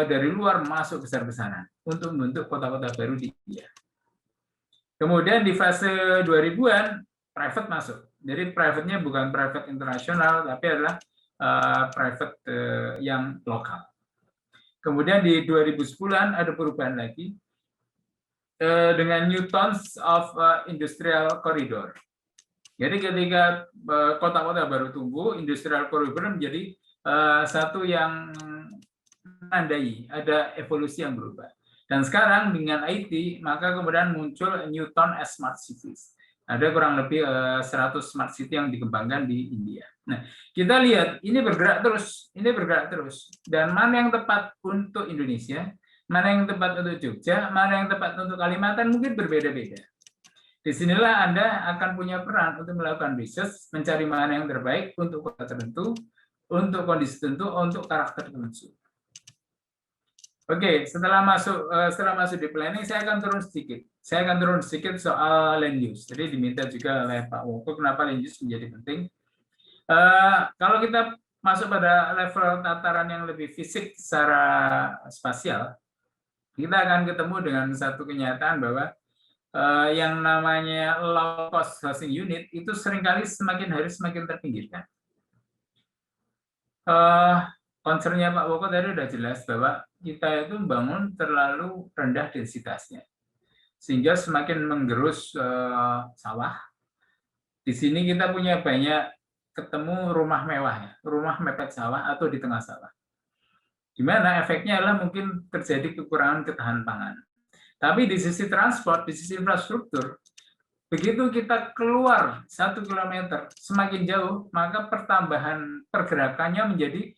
Speaker 4: dari luar masuk besar-besaran untuk membentuk kota-kota baru di India. Kemudian di fase 2000-an, private masuk. Jadi private-nya bukan private internasional, tapi adalah private yang lokal. Kemudian di 2010-an ada perubahan lagi dengan new towns of industrial corridor. Jadi ketika kota-kota baru tumbuh, industrial corridor menjadi satu yang menandai ada evolusi yang berubah. Dan sekarang dengan IT, maka kemudian muncul new town as smart cities. Ada kurang lebih 100 smart city yang dikembangkan di India. Nah, kita lihat ini bergerak terus, Dan mana yang tepat untuk Indonesia, mana yang tepat untuk Jogja, mana yang tepat untuk Kalimantan mungkin berbeda-beda. Disinilah Anda akan punya peran untuk melakukan riset, mencari mana yang terbaik untuk kota tertentu, untuk kondisi tertentu, untuk karakter tertentu. Oke, setelah masuk di planning, saya akan turun sedikit soal land use. Jadi diminta juga oleh Pak Woko, kenapa land use menjadi penting. Kalau kita masuk pada level tataran yang lebih fisik secara spasial, kita akan ketemu dengan satu kenyataan bahwa yang namanya low cost housing unit itu seringkali semakin hari semakin terpinggirkan. Concernnya Pak Woko tadi sudah jelas bahwa kita itu membangun terlalu rendah densitasnya, sehingga semakin menggerus sawah. Di sini kita punya banyak ketemu rumah mewah, ya, rumah mepet sawah atau di tengah sawah. Di mana efeknya adalah mungkin terjadi kekurangan ketahanan pangan. Tapi di sisi transport, di sisi infrastruktur, begitu kita keluar 1 kilometer semakin jauh, maka pertambahan pergerakannya menjadi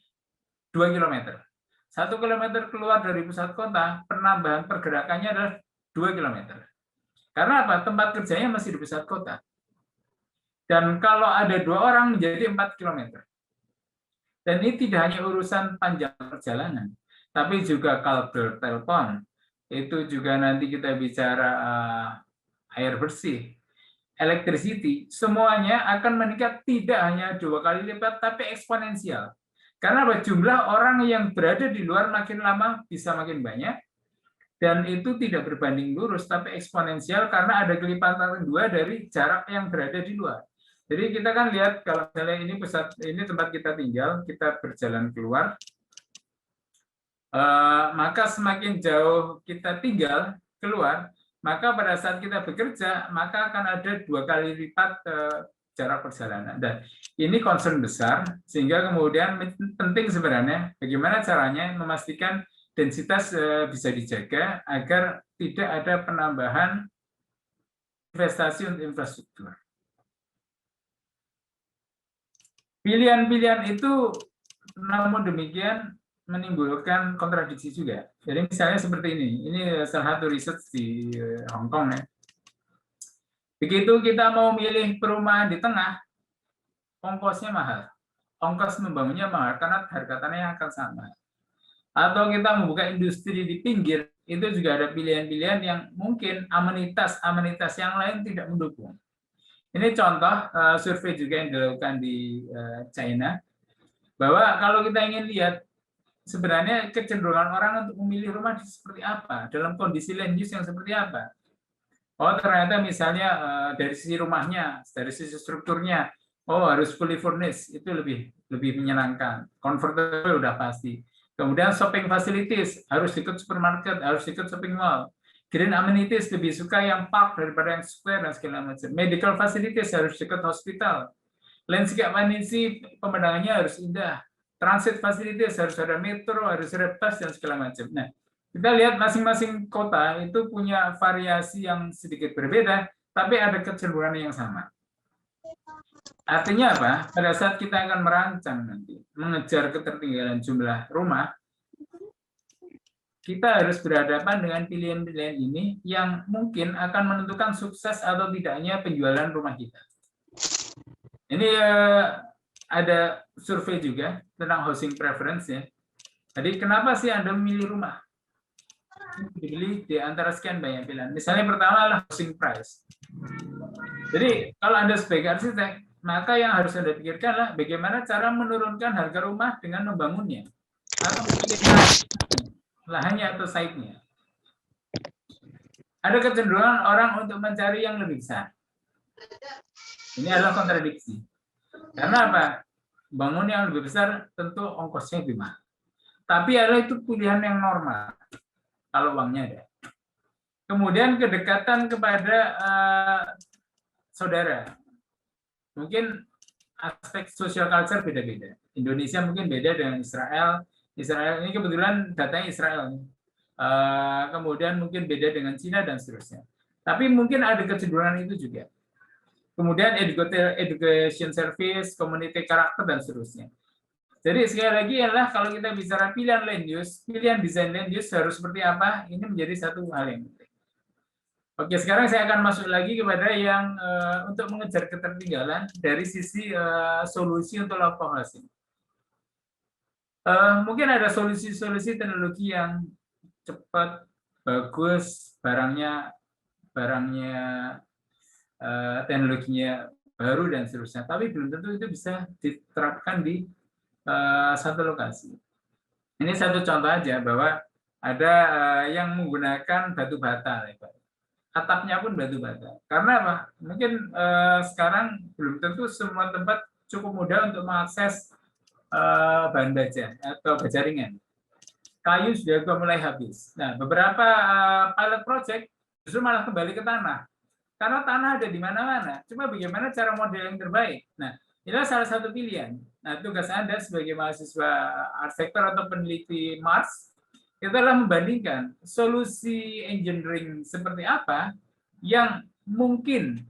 Speaker 4: 2 kilometer. 1 kilometer keluar dari pusat kota, penambahan pergerakannya adalah 2 kilometer. Karena apa? Tempat kerjanya masih di pusat kota. Dan kalau ada 2 orang menjadi 4 kilometer. Dan ini tidak hanya urusan panjang perjalanan, tapi juga kabel telepon, itu juga nanti kita bicara air bersih, electricity, semuanya akan meningkat tidak hanya 2 kali lipat, tapi eksponensial. Karena jumlah orang yang berada di luar makin lama bisa makin banyak, dan itu tidak berbanding lurus, tapi eksponensial karena ada kelipatan 2 dari jarak yang berada di luar. Jadi kita kan lihat kalau misalnya ini tempat kita tinggal, kita berjalan keluar, maka semakin jauh kita tinggal keluar, maka pada saat kita bekerja, maka akan ada 2 kali lipat jarak perjalanan. Dan ini concern besar, sehingga kemudian penting sebenarnya bagaimana caranya memastikan densitas bisa dijaga agar tidak ada penambahan investasi untuk infrastruktur. Pilihan-pilihan itu namun demikian menimbulkan kontradiksi juga. Jadi misalnya seperti ini salah satu riset di Hong Kong ya. Begitu kita mau milih perumahan di tengah, ongkosnya mahal. Ongkos membangunnya mahal karena harga tanahnya akan sama. atau kita membuka industri di pinggir, itu juga ada pilihan-pilihan yang mungkin amenitas yang lain tidak mendukung. Ini contoh survei juga yang dilakukan di China, bahwa kalau kita ingin lihat sebenarnya kecenderungan orang untuk memilih rumah seperti apa, dalam kondisi land use yang seperti apa. Oh, ternyata misalnya dari sisi rumahnya, dari sisi strukturnya, oh harus fully furnished, itu lebih menyenangkan. Comfortable udah pasti. Kemudian shopping facilities, harus ikut supermarket, harus ikut shopping mall. Green amenities, lebih suka yang park daripada yang square dan segala macam. Medical facilities, harus ikut hospital. Landscape amenity, pemandangannya harus indah. Transit facilities, harus ada metro, harus ada bus, dan segala macam. Nah, kita lihat masing-masing kota itu punya variasi yang sedikit berbeda, tapi ada kecenderungan yang sama. Artinya apa? Pada saat kita akan merancang nanti, mengejar ketertinggalan jumlah rumah, kita harus berhadapan dengan pilihan-pilihan ini yang mungkin akan menentukan sukses atau tidaknya penjualan rumah kita. Ini ada survei juga tentang housing preference ya. Jadi kenapa sih Anda memilih rumah? Dibeli di antara sekian banyak pilihan. Misalnya pertama adalah housing price. Jadi kalau Anda sebagai arsitek, maka yang harus Anda pikirkan adalah bagaimana cara menurunkan harga rumah dengan membangunnya atau memiliki lahannya atau site-nya. Ada kecenderungan orang untuk mencari yang lebih besar. Ini adalah kontradiksi. Karena apa? Bangun yang lebih besar tentu ongkosnya lebih mahal. Tapi adalah itu pilihan yang normal. Kalau uangnya ada. Kemudian kedekatan kepada saudara. Mungkin aspek social culture beda-beda. Indonesia mungkin beda dengan Israel. Israel ini kebetulan datanya Israel. Kemudian mungkin beda dengan Cina dan seterusnya. Tapi mungkin ada kecenderungan itu juga. Kemudian education service, community karakter, dan seterusnya. Jadi sekali lagi adalah kalau kita bicara pilihan land use, pilihan desain land use harus seperti apa, ini menjadi satu hal yang penting. Oke, sekarang saya akan masuk lagi kepada yang untuk mengejar ketertinggalan dari sisi solusi untuk local housing. Mungkin ada solusi-solusi teknologi yang cepat, bagus, barangnya teknologinya baru dan seterusnya. Tapi belum tentu itu bisa diterapkan di satu lokasi. Ini satu contoh aja bahwa ada yang menggunakan batu bata, atapnya pun batu bata. Karena apa? Mungkin sekarang belum tentu semua tempat cukup mudah untuk mengakses bahan baja atau baja ringan. Kayu sudah mulai habis. Nah, beberapa pilot project justru malah kembali ke tanah. Karena tanah ada di mana-mana. Cuma bagaimana cara model yang terbaik. Nah, inilah salah satu pilihan. Nah, tugas Anda sebagai mahasiswa arsitektur atau peneliti Mars, itu adalah membandingkan solusi engineering seperti apa yang mungkin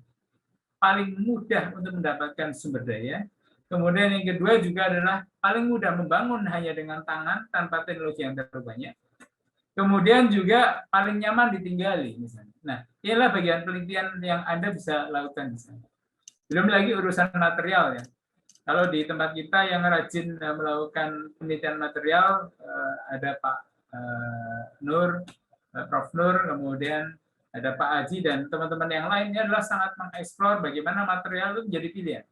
Speaker 4: paling mudah untuk mendapatkan sumber daya. Kemudian yang kedua juga adalah paling mudah membangun hanya dengan tangan tanpa teknologi yang terlalu banyak. Kemudian juga paling nyaman ditinggali misalnya. Nah, inilah bagian penelitian yang Anda bisa lakukan di sana. Belum lagi urusan material ya. Kalau di tempat kita yang rajin melakukan penelitian material ada Pak Nur, Prof Nur, kemudian ada Pak Aji dan teman-teman yang lainnya adalah sangat mengeksplor bagaimana material itu menjadi pilihan.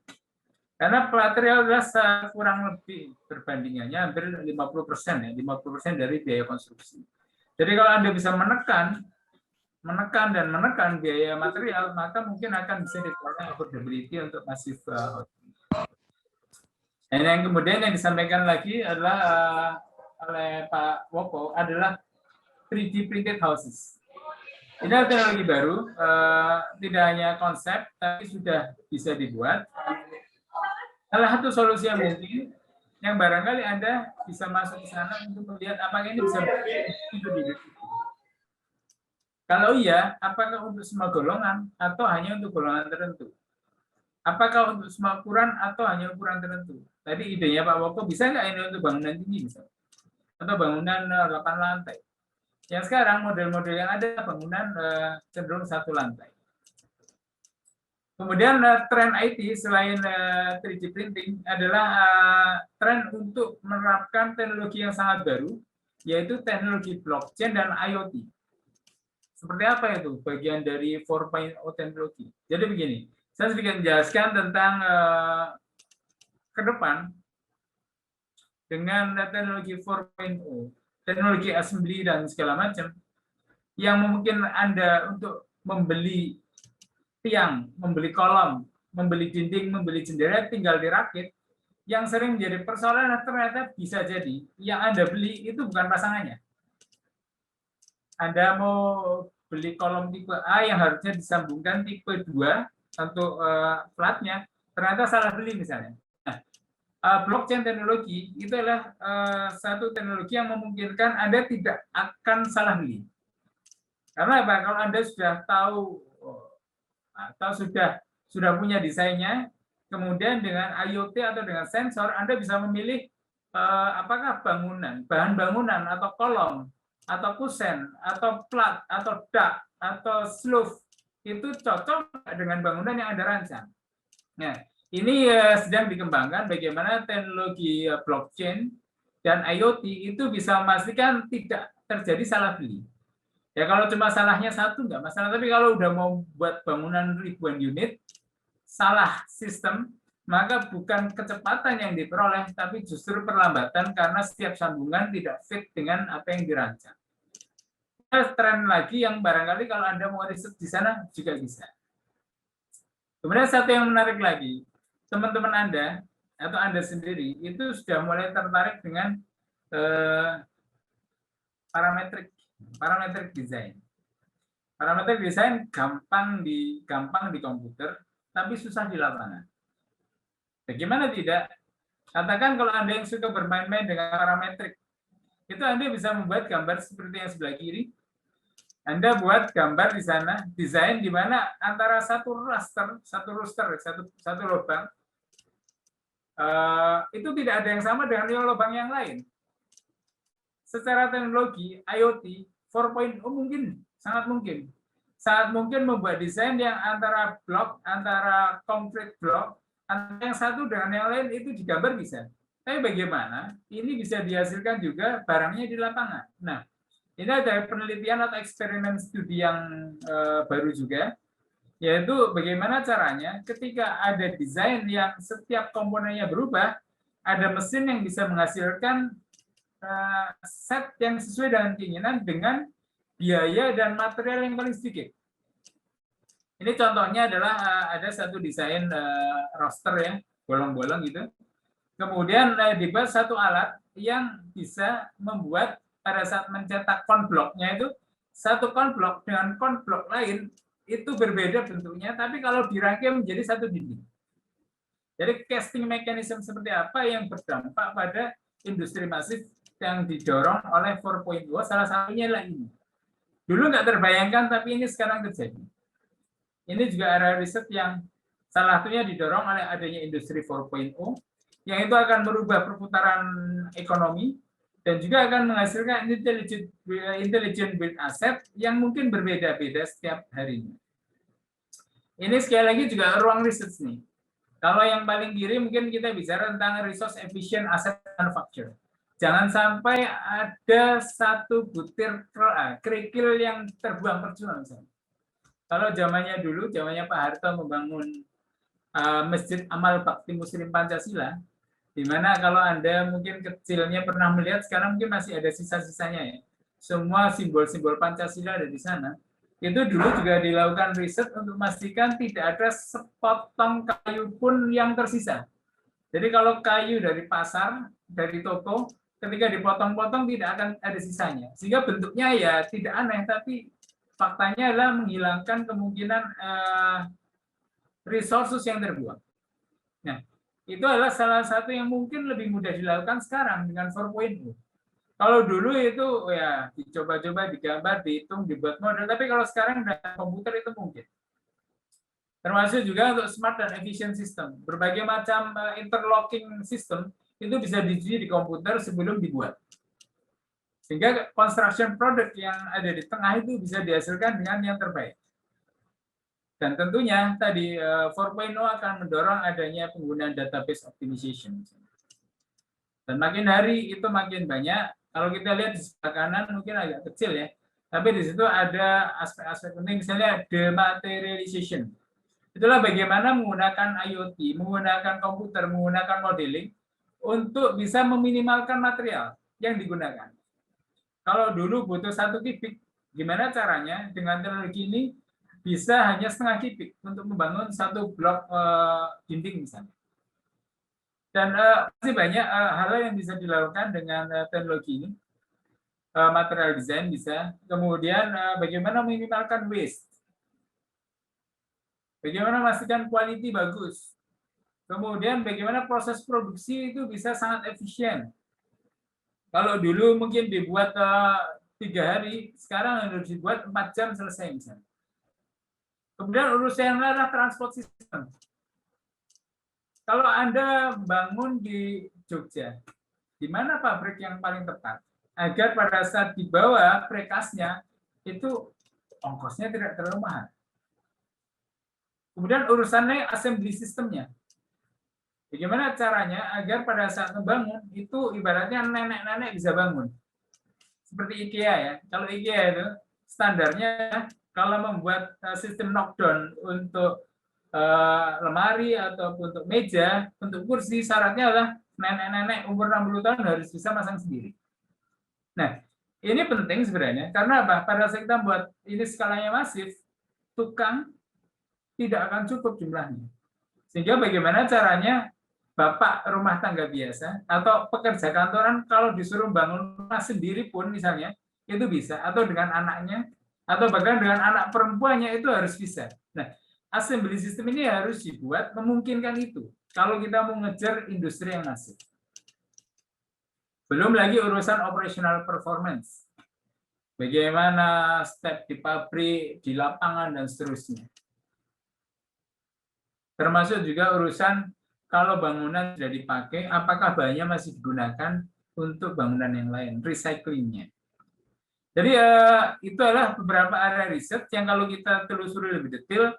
Speaker 4: Karena material adalah kurang lebih perbandingannya hampir 50% ya, 50% dari biaya konstruksi. Jadi kalau Anda bisa menekan biaya material, maka mungkin akan bisa diterapkan affordability untuk masif housing. Dan yang kemudian yang disampaikan lagi adalah oleh Pak Woko adalah 3D printed houses. Ini adalah teknologi baru, tidak hanya konsep, tapi sudah bisa dibuat. Salah satu solusi yang mungkin, yang barangkali Anda bisa masuk ke sana untuk melihat apakah ini bisa berfungsi. Kalau iya, apakah untuk semua golongan atau hanya untuk golongan tertentu? Apakah untuk semua ukuran atau hanya ukuran tertentu? Tadi idenya Pak Woko, bisa nggak ini untuk bangunan tinggi misalnya? Atau bangunan 8 lantai? Yang sekarang model-model yang ada bangunan cenderung 1 lantai. Kemudian tren IT selain 3D printing adalah tren untuk menerapkan teknologi yang sangat baru, yaitu teknologi blockchain dan IoT. Seperti apa itu bagian dari 4.0 teknologi? Jadi begini, saya sedikit menjelaskan tentang ke depan dengan teknologi 4.0, teknologi assembly dan segala macam, yang memungkinkan Anda untuk membeli tiang, membeli kolom, membeli dinding, membeli jendela, tinggal dirakit. Yang sering menjadi persoalan ternyata bisa jadi yang Anda beli itu bukan pasangannya. Anda mau beli kolom tipe A yang harusnya disambungkan tipe 2 untuk platnya, ternyata salah beli misalnya. Nah, blockchain teknologi itu adalah satu teknologi yang memungkinkan Anda tidak akan salah beli. Karena apa? Kalau Anda sudah tahu atau sudah punya desainnya, kemudian dengan IoT atau dengan sensor, Anda bisa memilih apakah bahan bangunan atau kolom, atau kusen, atau plat, atau dak, atau sloof, itu cocok dengan bangunan yang Anda rancang. Nah, ini sedang dikembangkan bagaimana teknologi blockchain dan IoT itu bisa memastikan tidak terjadi salah beli. Ya kalau cuma salahnya satu nggak masalah, tapi kalau udah mau buat bangunan ribuan unit, salah sistem, maka bukan kecepatan yang diperoleh, tapi justru perlambatan karena setiap sambungan tidak fit dengan apa yang dirancang. Tren lagi yang barangkali kalau Anda mau riset di sana juga bisa. Kemudian satu yang menarik lagi, teman-teman Anda atau Anda sendiri itu sudah mulai tertarik dengan parametric design. Parametric design gampang di komputer, tapi susah di lapangan. Bagaimana tidak? Katakan kalau Anda yang suka bermain-main dengan parametrik, itu Anda bisa membuat gambar seperti yang sebelah kiri. Anda buat gambar di sana, desain di mana antara satu lubang, itu tidak ada yang sama dengan lubang yang lain. Secara teknologi IoT 4.0 mungkin, sangat mungkin membuat desain yang antara blok, antara konkret blok, antara yang satu dengan yang lain itu digambar bisa. Tapi bagaimana ini bisa dihasilkan juga barangnya di lapangan. Nah, ini ada penelitian atau eksperimen studi yang baru juga, yaitu bagaimana caranya ketika ada desain yang setiap komponennya berubah, ada mesin yang bisa menghasilkan set yang sesuai dengan keinginan dengan biaya dan material yang paling sedikit. Ini contohnya adalah ada satu desain roster ya, bolong-bolong gitu. Kemudian dibuat satu alat yang bisa membuat pada saat mencetak konbloknya itu satu konblok dengan konblok lain itu berbeda bentuknya, tapi kalau dirangkai menjadi satu dinding. Jadi casting mechanism seperti apa yang berdampak pada industri masif yang didorong oleh 4.0, salah satunya adalah ini. Dulu nggak terbayangkan, tapi ini sekarang terjadi. Ini juga area riset yang salah satunya didorong oleh adanya industri 4.0, yang itu akan merubah perputaran ekonomi dan juga akan menghasilkan intelligent build asset yang mungkin berbeda-beda setiap harinya. Ini sekali lagi juga ruang riset nih. Kalau yang paling kiri mungkin kita bicara tentang resource efficient asset manufacture. Jangan sampai ada satu butir kerikil yang terbuang percuma misalnya. Kalau zamannya dulu, zamannya Pak Harto membangun Masjid Amal Bakti Muslim Pancasila, di mana kalau Anda mungkin kecilnya pernah melihat, sekarang mungkin masih ada sisa-sisanya ya. Semua simbol-simbol Pancasila ada di sana. Itu dulu juga dilakukan riset untuk memastikan tidak ada sepotong kayu pun yang tersisa. Jadi kalau kayu dari pasar, dari toko, ketika dipotong-potong tidak akan ada sisanya. Sehingga bentuknya ya tidak aneh, tapi faktanya adalah menghilangkan kemungkinan resources yang terbuang. Nah, itu adalah salah satu yang mungkin lebih mudah dilakukan sekarang dengan 4.0. Kalau dulu itu ya dicoba-coba, digambar, dihitung, dibuat model, tapi kalau sekarang dengan komputer itu mungkin. Termasuk juga untuk smart dan efficient system. Berbagai macam interlocking system itu bisa diuji di komputer sebelum dibuat. Sehingga construction product yang ada di tengah itu bisa dihasilkan dengan yang terbaik. Dan tentunya tadi 4.0 akan mendorong adanya penggunaan database optimization. Dan makin hari itu makin banyak Kalau kita lihat di sebelah kanan mungkin agak kecil ya, tapi di situ ada aspek-aspek penting, misalnya dematerialization. Itulah bagaimana menggunakan IoT, menggunakan komputer, menggunakan modeling untuk bisa meminimalkan material yang digunakan. Kalau dulu butuh 1 kubik, gimana caranya dengan teknologi ini bisa hanya setengah kubik untuk membangun 1 blok dinding misalnya. Dan masih banyak hal yang bisa dilakukan dengan teknologi ini. Material design bisa. Kemudian bagaimana meminimalkan waste. Bagaimana memastikan quality bagus. Kemudian bagaimana proses produksi itu bisa sangat efisien. Kalau dulu mungkin dibuat 3 hari, sekarang harus dibuat 4 jam selesai misalnya. Kemudian urusan yang lain adalah transport system. Kalau Anda bangun di Jogja, di mana pabrik yang paling tepat? Agar pada saat dibawa prekasnya, itu ongkosnya tidak terlalu mahal. Kemudian urusannya assembly systemnya. Bagaimana caranya agar pada saat membangun, itu ibaratnya nenek-nenek bisa bangun. Seperti IKEA ya. Kalau IKEA itu standarnya, kalau membuat sistem knockdown untuk lemari ataupun untuk meja, untuk kursi, syaratnya adalah nenek-nenek umur 60 tahun harus bisa masang sendiri. Nah, ini penting sebenarnya, karena apa? Pada saat kita buat ini skalanya masif, tukang tidak akan cukup jumlahnya. Sehingga bagaimana caranya bapak rumah tangga biasa atau pekerja kantoran kalau disuruh bangun rumah sendiri pun misalnya, itu bisa, atau dengan anaknya, atau bahkan dengan anak perempuannya itu harus bisa. Nah, assembly system ini harus dibuat memungkinkan itu. Kalau kita mau ngejar industri yang masif. Belum lagi urusan operational performance. Bagaimana step di pabrik, di lapangan, dan seterusnya. Termasuk juga urusan kalau bangunan sudah dipakai, apakah bahannya masih digunakan untuk bangunan yang lain, recyclingnya. Jadi itu adalah beberapa area riset yang kalau kita telusuri lebih detail,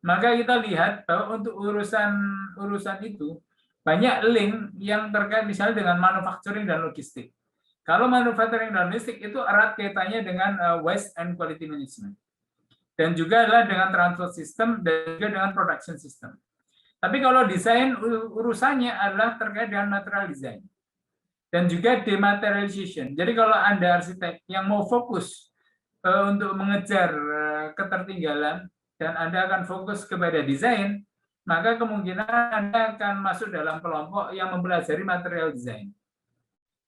Speaker 4: maka kita lihat bahwa untuk urusan itu banyak link yang terkait misalnya dengan manufacturing dan logistik. Kalau manufacturing dan logistik itu erat kaitannya dengan waste and quality management. Dan juga adalah dengan transport system dan juga dengan production system. Tapi kalau desain urusannya adalah terkait dengan material design. Dan juga dematerialization. Jadi kalau Anda arsitek yang mau fokus untuk mengejar ketertinggalan, dan Anda akan fokus kepada desain, maka kemungkinan Anda akan masuk dalam kelompok yang mempelajari material design.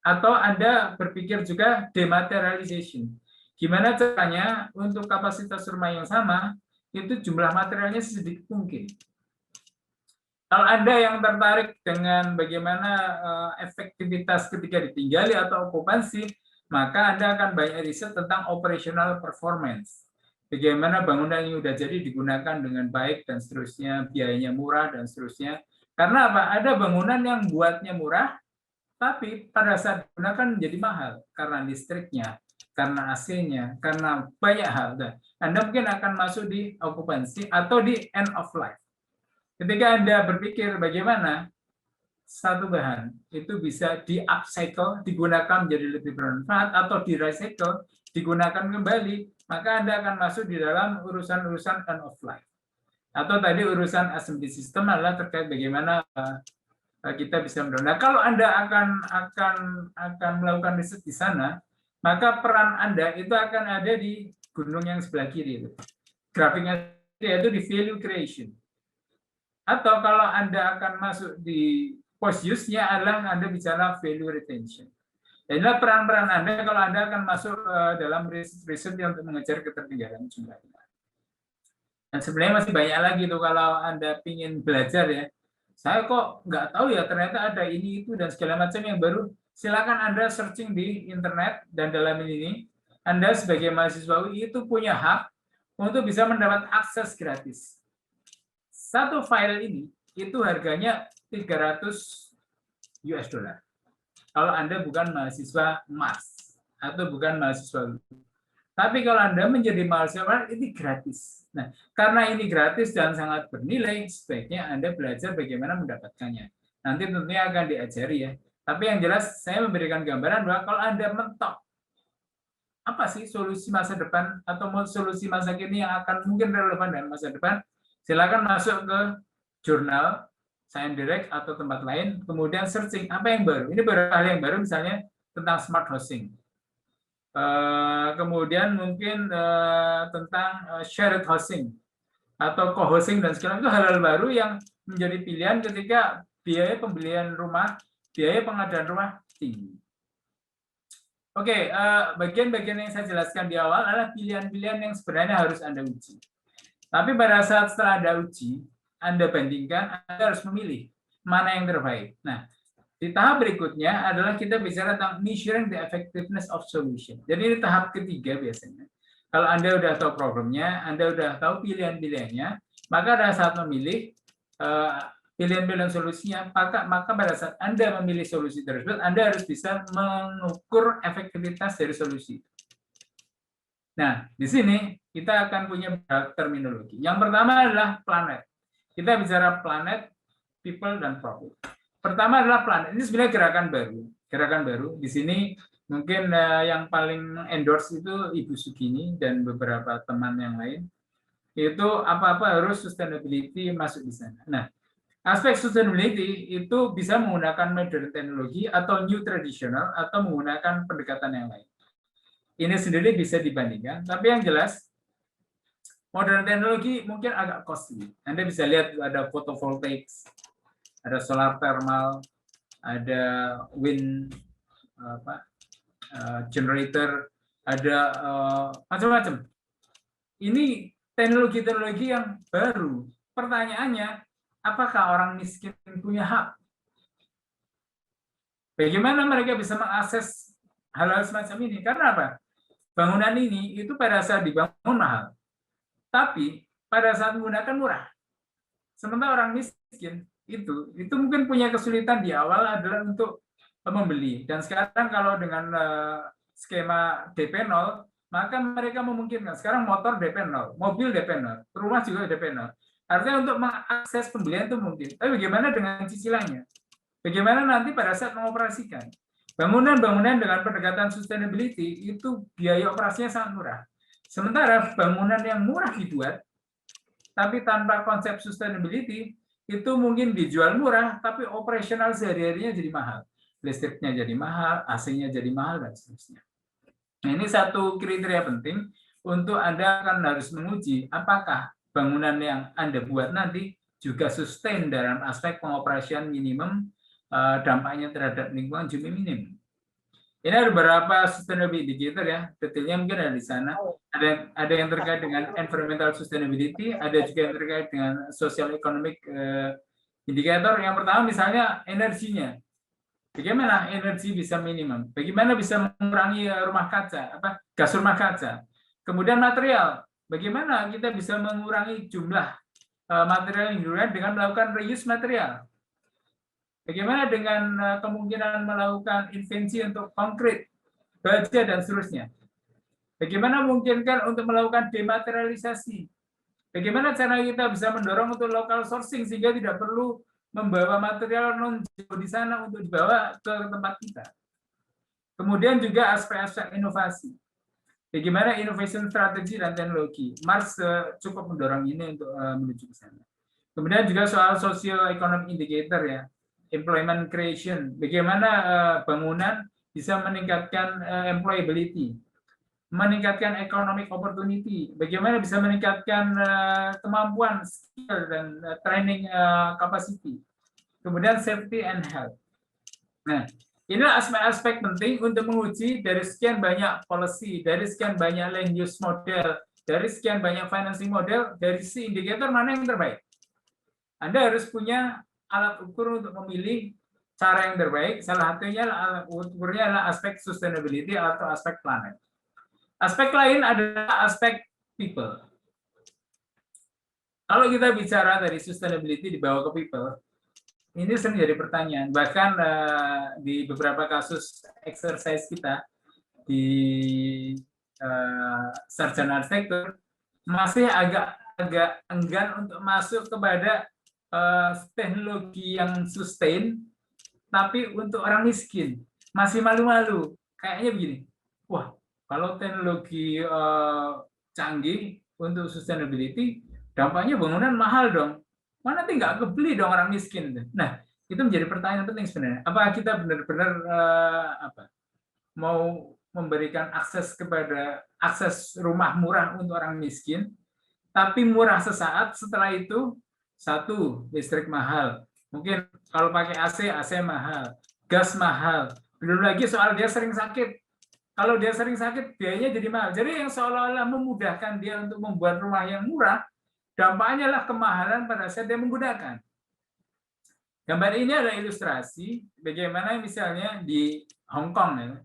Speaker 4: Atau Anda berpikir juga dematerialization. Gimana caranya untuk kapasitas rumah yang sama, itu jumlah materialnya sedikit mungkin. Kalau Anda yang tertarik dengan bagaimana efektivitas ketika ditinggali atau okupansi, maka Anda akan banyak riset tentang operational performance. Bagaimana bangunan yang sudah jadi digunakan dengan baik dan seterusnya, biayanya murah dan seterusnya. Karena apa? Ada bangunan yang buatnya murah, tapi pada saat digunakan menjadi mahal karena listriknya, karena AC-nya, karena banyak hal. Anda mungkin akan masuk di okupansi atau di end of life. Ketika Anda berpikir bagaimana satu bahan itu bisa di-upcycle, digunakan menjadi lebih bermanfaat, atau di-recycle, digunakan kembali, maka Anda akan masuk di dalam urusan-urusan end of life. Atau tadi urusan assembly system adalah terkait bagaimana kita bisa mendorong. Nah, kalau Anda akan melakukan riset di sana, maka peran Anda itu akan ada di gunung yang sebelah kiri itu. Grafiknya yaitu di value creation. Atau kalau Anda akan masuk di post-use-nya adalah Anda bicara value retention. Inilah peran-peran Anda kalau Anda akan masuk dalam riset yang untuk mengejar ketertinggalan jumlahnya. Dan sebenarnya masih banyak lagi tuh kalau Anda ingin belajar ya. Saya kok nggak tahu ya ternyata ada ini itu dan segala macam yang baru. Silakan Anda searching di internet, dan dalam ini Anda sebagai mahasiswa UI itu punya hak untuk bisa mendapat akses gratis. Satu file ini itu harganya 300 US dollar. Kalau Anda bukan mahasiswa Mars atau bukan mahasiswa. Tapi kalau Anda menjadi mahasiswa ini gratis. Nah, karena ini gratis dan sangat bernilai, sebaiknya Anda belajar bagaimana mendapatkannya. Nanti tentunya akan diajari ya. Tapi yang jelas saya memberikan gambaran bahwa kalau Anda mentok apa sih solusi masa depan atau solusi masa kini yang akan mungkin relevan dengan masa depan, silakan masuk ke jurnal Science Direct atau tempat lain, kemudian searching apa yang baru. Ini baru hal yang baru, misalnya tentang smart housing. Kemudian mungkin tentang shared housing atau co-housing dan segala itu hal-hal baru yang menjadi pilihan ketika biaya pembelian rumah, biaya pengadaan rumah tinggi. Oke, bagian-bagian yang saya jelaskan di awal adalah pilihan-pilihan yang sebenarnya harus Anda uji. Tapi pada saat setelah Anda uji, Anda bandingkan, Anda harus memilih mana yang terbaik. Nah, di tahap berikutnya adalah kita bicara tentang measuring the effectiveness of solution. Jadi ini tahap ketiga biasanya. Kalau Anda sudah tahu problemnya, Anda sudah tahu pilihan-pilihannya, maka pada saat memilih pilihan-pilihan solusinya, maka pada saat Anda memilih solusi tersebut, Anda harus bisa mengukur efektivitas dari solusi. Nah, di sini kita akan punya terminologi. Yang pertama adalah planet. Kita bicara planet, people, dan profit. Pertama adalah planet. Ini sebenarnya gerakan baru. Gerakan baru. Di sini mungkin yang paling endorse itu Ibu Sugini dan beberapa teman yang lain. Itu apa-apa harus sustainability masuk di sana. Nah, aspek sustainability itu bisa menggunakan modern teknologi atau new traditional atau menggunakan pendekatan yang lain. Ini sendiri bisa dibandingkan, tapi yang jelas modern teknologi mungkin agak costly. Anda bisa lihat ada photovoltaics, ada solar thermal, ada wind generator, ada macam-macam. Ini teknologi-teknologi yang baru. Pertanyaannya, apakah orang miskin punya hak? Bagaimana mereka bisa mengakses hal-hal semacam ini? Karena apa? Bangunan ini itu pada saat dibangun mahal, tapi pada saat menggunakan murah. Sementara orang miskin itu mungkin punya kesulitan di awal adalah untuk membeli. Dan sekarang kalau dengan skema DP 0, maka mereka memungkinkan. Sekarang motor DP 0, mobil DP 0, rumah juga DP 0. Artinya untuk mengakses pembelian itu mungkin. Tapi bagaimana dengan cicilannya? Bagaimana nanti pada saat mengoperasikan? Bangunan-bangunan dengan pendekatan sustainability itu biaya operasinya sangat murah. Sementara bangunan yang murah dibuat, tapi tanpa konsep sustainability, itu mungkin dijual murah, tapi operasional sehari-harinya jadi mahal. Listriknya jadi mahal, AC-nya jadi mahal, dan seterusnya. Nah, ini satu kriteria penting untuk Anda akan harus menguji apakah bangunan yang Anda buat nanti juga sustain dalam aspek pengoperasian minimum, dampaknya terhadap lingkungan juga minim. Ini ada beberapa sustainability indicator ya, detailnya mungkin ada di sana. Ada yang terkait dengan environmental sustainability, ada juga yang terkait dengan social economic indicator. Yang pertama misalnya energinya. Bagaimana energi bisa minimum? Bagaimana bisa mengurangi gas rumah kaca? Kemudian material. Bagaimana kita bisa mengurangi jumlah material yang digunakan dengan melakukan reuse material? Bagaimana dengan kemungkinan melakukan invensi untuk konkrit, baja, dan seterusnya? Bagaimana memungkinkan untuk melakukan dematerialisasi? Bagaimana cara kita bisa mendorong untuk local sourcing sehingga tidak perlu membawa material non-jauh di sana untuk dibawa ke tempat kita? Kemudian juga aspek-aspek inovasi. Bagaimana innovation strategy dan teknologi? Mars cukup mendorong ini untuk menuju ke sana. Kemudian juga soal socio-economic indicator ya. Employment creation, bagaimana bangunan bisa meningkatkan employability, meningkatkan economic opportunity, bagaimana bisa meningkatkan kemampuan, skill, dan training capacity, kemudian safety and health. Nah, inilah aspek-aspek penting untuk menguji dari sekian banyak policy, dari sekian banyak land use model, dari sekian banyak financing model, dari si indikator mana yang terbaik. Anda harus punya alat ukur untuk memilih cara yang terbaik. Salah satunya alat ukurnya adalah aspek sustainability atau aspek planet. Aspek lain adalah aspek people. Kalau kita bicara dari sustainability dibawa ke people, ini sering jadi pertanyaan. Bahkan di beberapa kasus exercise kita di sarjana arsitektur masih agak enggan untuk masuk kepada teknologi yang sustain tapi untuk orang miskin masih malu-malu. Kayaknya begini, wah kalau teknologi canggih untuk sustainability, dampaknya bangunan mahal dong. Mana nanti nggak kebeli dong orang miskin. Nah, itu menjadi pertanyaan penting sebenarnya. Apa kita benar-benar mau memberikan akses rumah murah untuk orang miskin, tapi murah sesaat, setelah itu satu, listrik mahal. Mungkin kalau pakai AC mahal, gas mahal. Belum lagi soal dia sering sakit. Kalau dia sering sakit, biayanya jadi mahal. Jadi yang seolah-olah memudahkan dia untuk membuat rumah yang murah, dampaknya adalah kemahalan pada saat dia menggunakan. Gambar ini adalah ilustrasi bagaimana misalnya di Hong Kong. Ya.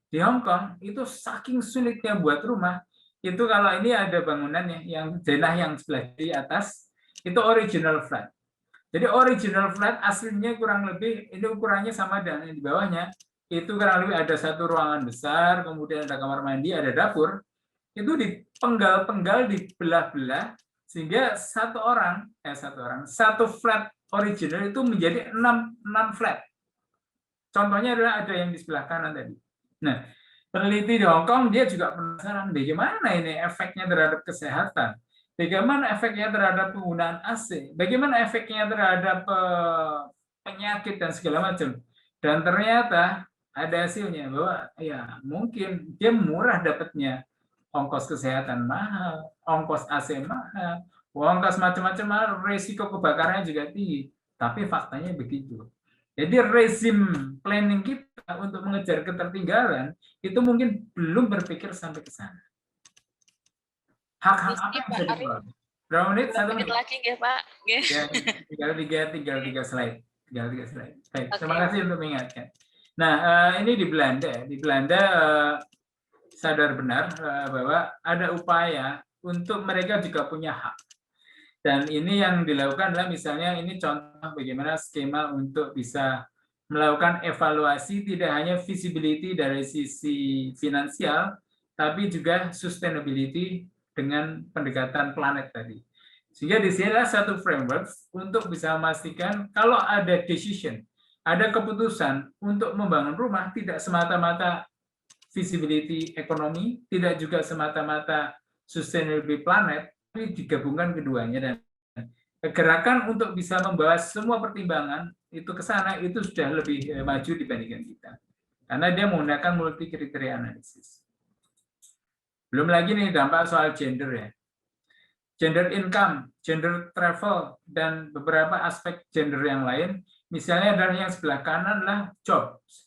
Speaker 4: Di Hong Kong itu saking sulitnya buat rumah, itu kalau ini ada bangunannya yang jenah yang sebelah di atas, itu original flat. Jadi original flat aslinya kurang lebih, ini ukurannya sama dengan yang di bawahnya, itu kurang lebih ada satu ruangan besar, kemudian ada kamar mandi, ada dapur, itu dipenggal-penggal, dibelah-belah, sehingga satu flat original itu menjadi 6 flat. Contohnya adalah ada yang di sebelah kanan tadi. Nah, peneliti di Hong Kong dia juga penasaran bagaimana ini efeknya terhadap kesehatan, bagaimana efeknya terhadap penggunaan AC, bagaimana efeknya terhadap penyakit dan segala macam. Dan ternyata ada hasilnya bahwa ya mungkin dia murah dapatnya, ongkos kesehatan mahal, ongkos AC mahal, ongkos macam-macam mahal, risiko kebakarannya juga tinggi. Tapi faktanya begitu. Jadi rezim planning kita untuk mengejar ketertinggalan itu mungkin belum berpikir sampai ke sana. Hak-hak apa yang bisa diperoleh? Berapa menit? 1 menit
Speaker 1: lagi ya Pak.
Speaker 4: Ya, tinggal 3 slide. Baik, terima kasih untuk mengingatkan. Nah, ini di Belanda. Di Belanda sadar benar bahwa ada upaya untuk mereka juga punya hak. Dan ini yang dilakukan adalah misalnya ini contoh bagaimana skema untuk bisa melakukan evaluasi tidak hanya visibility dari sisi finansial, tapi juga sustainability dengan pendekatan planet tadi. Sehingga di sini adalah satu framework untuk bisa memastikan kalau ada decision, ada keputusan untuk membangun rumah tidak semata-mata visibility ekonomi, tidak juga semata-mata sustainability planet, tapi digabungkan keduanya, dan gerakan untuk bisa membawa semua pertimbangan itu ke sana itu sudah lebih maju dibandingkan kita. Karena dia menggunakan multi kriteria analisis. Belum lagi nih dampak soal gender ya. Gender income, gender travel, dan beberapa aspek gender yang lain. Misalnya dari yang sebelah kanan adalah jobs.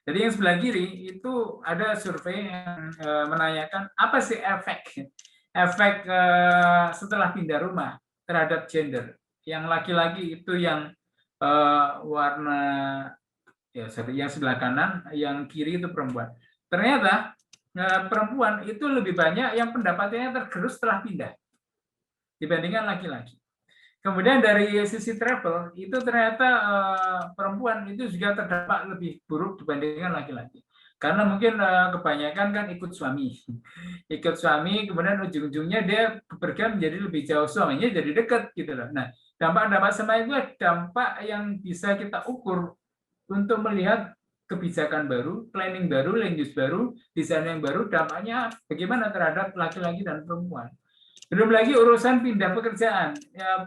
Speaker 4: Jadi yang sebelah kiri itu ada survei yang menanyakan apa sih efek setelah pindah rumah terhadap gender. Yang laki-laki itu yang warna ya yang sebelah kanan, yang kiri itu perempuan. Ternyata perempuan itu lebih banyak yang pendapatannya tergerus setelah pindah dibandingkan laki-laki. Kemudian dari sisi travel itu ternyata perempuan itu juga terdampak lebih buruk dibandingkan laki-laki. Karena mungkin kebanyakan kan ikut suami, kemudian ujung-ujungnya dia bepergian menjadi lebih jauh, suaminya jadi dekat gitu loh. Nah, dampak-dampak semua itu dampak yang bisa kita ukur untuk melihat kebijakan baru, planning baru, land use baru, desain yang baru, dampaknya bagaimana terhadap laki-laki dan perempuan. Belum lagi urusan pindah pekerjaan.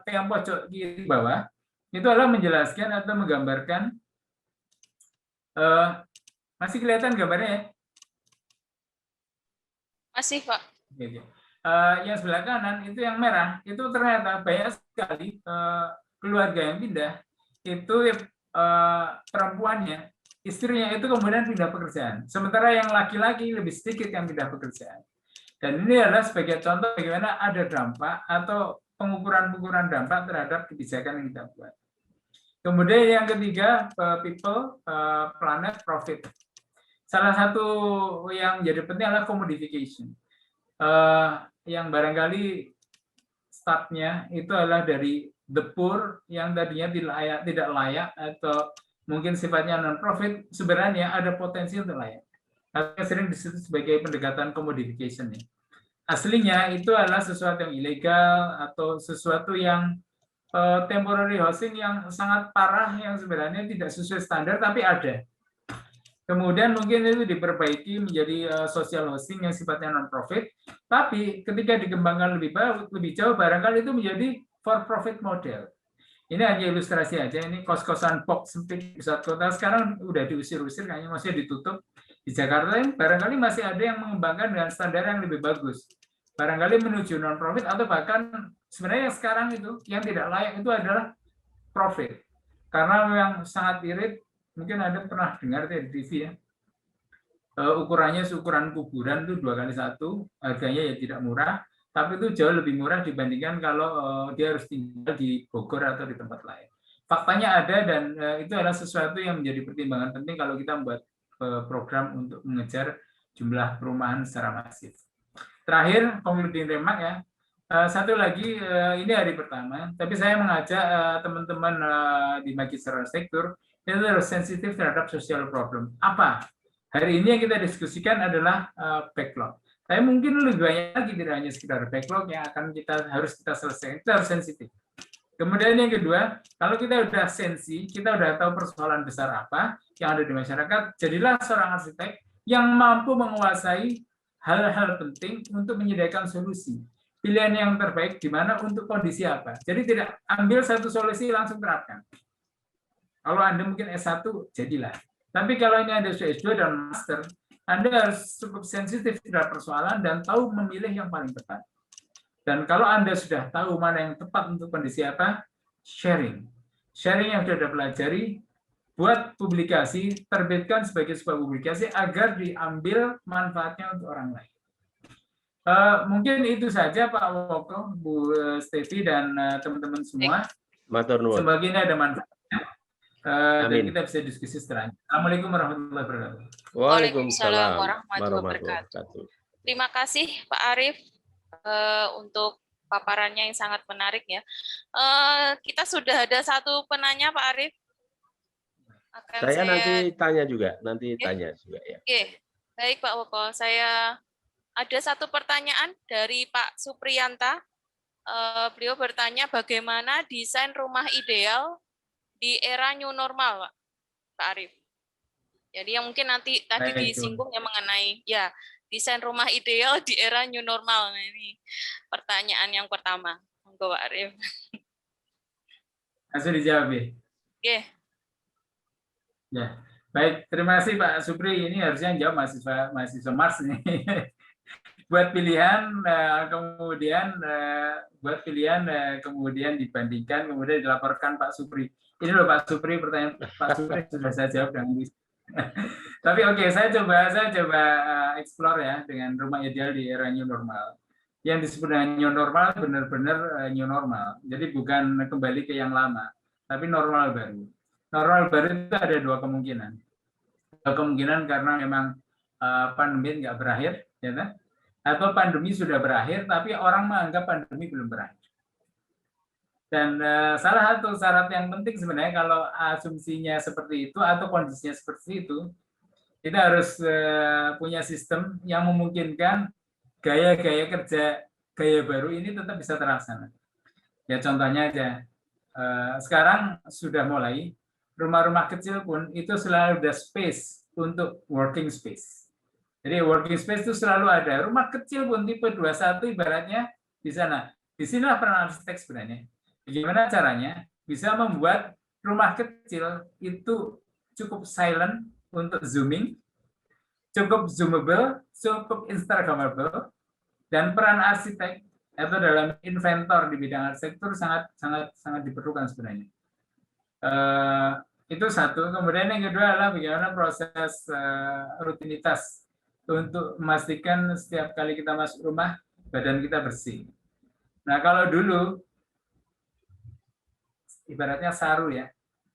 Speaker 4: Yang pojok kiri bawah itu adalah menjelaskan atau menggambarkan. Masih kelihatan gambarnya ya?
Speaker 1: Masih Pak.
Speaker 4: Yang sebelah kanan itu yang merah itu ternyata banyak sekali keluarga yang pindah itu perempuannya, istrinya itu kemudian pindah pekerjaan. Sementara yang laki-laki lebih sedikit yang pindah pekerjaan. Dan ini adalah sebagai contoh bagaimana ada dampak atau pengukuran-pengukuran dampak terhadap kebijakan yang kita buat. Kemudian yang ketiga, people, planet, profit. Salah satu yang menjadi penting adalah commodification. Yang barangkali startnya itu adalah dari the poor yang tadinya tidak layak atau mungkin sifatnya non-profit, sebenarnya ada potensi untuk layak. Atau sering disebut sebagai pendekatan commodification. Aslinya itu adalah sesuatu yang ilegal atau sesuatu yang temporary housing yang sangat parah yang sebenarnya tidak sesuai standar tapi ada. Kemudian mungkin itu diperbaiki menjadi social housing yang sifatnya non-profit, tapi ketika dikembangkan lebih jauh, barangkali itu menjadi for-profit model. Ini hanya ilustrasi aja, ini kos-kosan box sempit pusat kota sekarang udah diusir-usir, kayaknya masih ditutup. Di Jakarta barangkali masih ada yang mengembangkan dengan standar yang lebih bagus. Barangkali menuju non-profit atau bahkan sebenarnya yang sekarang itu, yang tidak layak itu adalah profit. Karena yang sangat irit, mungkin Anda pernah dengar di TV ya, ukurannya seukuran kuburan itu 2x1, harganya ya tidak murah, tapi itu jauh lebih murah dibandingkan kalau dia harus tinggal di Bogor atau di tempat lain. Faktanya ada dan itu adalah sesuatu yang menjadi pertimbangan penting kalau kita membuat program untuk mengejar jumlah perumahan secara masif. Terakhir, concluding remark ya, satu lagi, ini hari pertama, tapi saya mengajak teman-teman di Magister Arsitektur itu harus sensitif terhadap social problem. Apa? Hari ini yang kita diskusikan adalah backlog. Tapi mungkin lebih banyak lagi, tidak hanya sekedar backlog yang harus kita selesaikan. Kita harus sensitif. Kemudian yang kedua, kalau kita udah sensi, kita udah tahu persoalan besar apa yang ada di masyarakat, jadilah seorang arsitek yang mampu menguasai hal-hal penting untuk menyediakan solusi. Pilihan yang terbaik di mana untuk kondisi apa. Jadi tidak ambil satu solusi langsung terapkan. Kalau Anda mungkin S1, jadilah. Tapi kalau ini Anda sudah S2 dan Master, Anda harus cukup sensitif terhadap persoalan dan tahu memilih yang paling tepat. Dan kalau Anda sudah tahu mana yang tepat untuk kondisi apa, sharing. Sharing yang sudah Anda pelajari, buat publikasi, terbitkan sebagai sebuah publikasi agar diambil manfaatnya untuk orang lain. Mungkin itu saja Pak Woko, Bu Stevi, dan teman-teman semua.
Speaker 2: Matur nuwun.
Speaker 4: Semoga ini ada manfaatnya. Dan kita bisa diskusi setelahnya. Assalamualaikum warahmatullahi wabarakatuh.
Speaker 2: Waalaikumsalam
Speaker 1: warahmatullahi wabarakatuh. Terima kasih Pak Arief untuk paparannya yang sangat menarik ya. Kita sudah ada satu penanya Pak Arief.
Speaker 2: Saya nanti tanya juga, tanya juga ya.
Speaker 1: Oke, baik Pak Woko. Saya ada satu pertanyaan dari Pak Supriyanta. Beliau bertanya bagaimana desain rumah ideal di era new normal, Pak Arief. Jadi yang mungkin nanti tadi disinggung yang mengenai ya desain rumah ideal di era new normal. Nah, ini pertanyaan yang pertama, monggo Pak Arief.
Speaker 4: Langsung dijawab ya.
Speaker 1: Oke.
Speaker 4: Ya, baik. Terima kasih Pak Supri. Ini harusnya jawab mahasiswa Mars nih. Buat pilihan, kemudian dibandingkan, kemudian dilaporkan Pak Supri. Ini loh Pak Supri, pertanyaan Pak Supri sudah saya jawab dengan bisa. Tapi oke, saya coba explore ya dengan rumah ideal di era new normal. Yang disebut dengan new normal benar-benar new normal. Jadi bukan kembali ke yang lama, tapi normal baru. Normal baru itu ada dua kemungkinan. Kemungkinan karena memang pandemi nggak berakhir, ya kan? Atau pandemi sudah berakhir, tapi orang menganggap pandemi belum berakhir. Dan salah satu syarat yang penting sebenarnya kalau asumsinya seperti itu atau kondisinya seperti itu, kita harus punya sistem yang memungkinkan gaya-gaya kerja gaya baru ini tetap bisa terlaksana. Ya contohnya aja, sekarang sudah mulai rumah-rumah kecil pun itu selalu ada space untuk working space. Jadi working space itu selalu ada. Rumah kecil pun tipe 21 ibaratnya di sana. Di sinilah peran arsitek sebenarnya. Bagaimana caranya bisa membuat rumah kecil itu cukup silent untuk zooming, cukup zoomable, cukup instagramable, dan peran arsitek atau dalam inventor di bidang arsitektur sangat diperlukan sebenarnya. Itu satu. Kemudian yang kedua adalah bagaimana proses rutinitas untuk memastikan setiap kali kita masuk rumah badan kita bersih. Nah kalau dulu ibaratnya saru ya,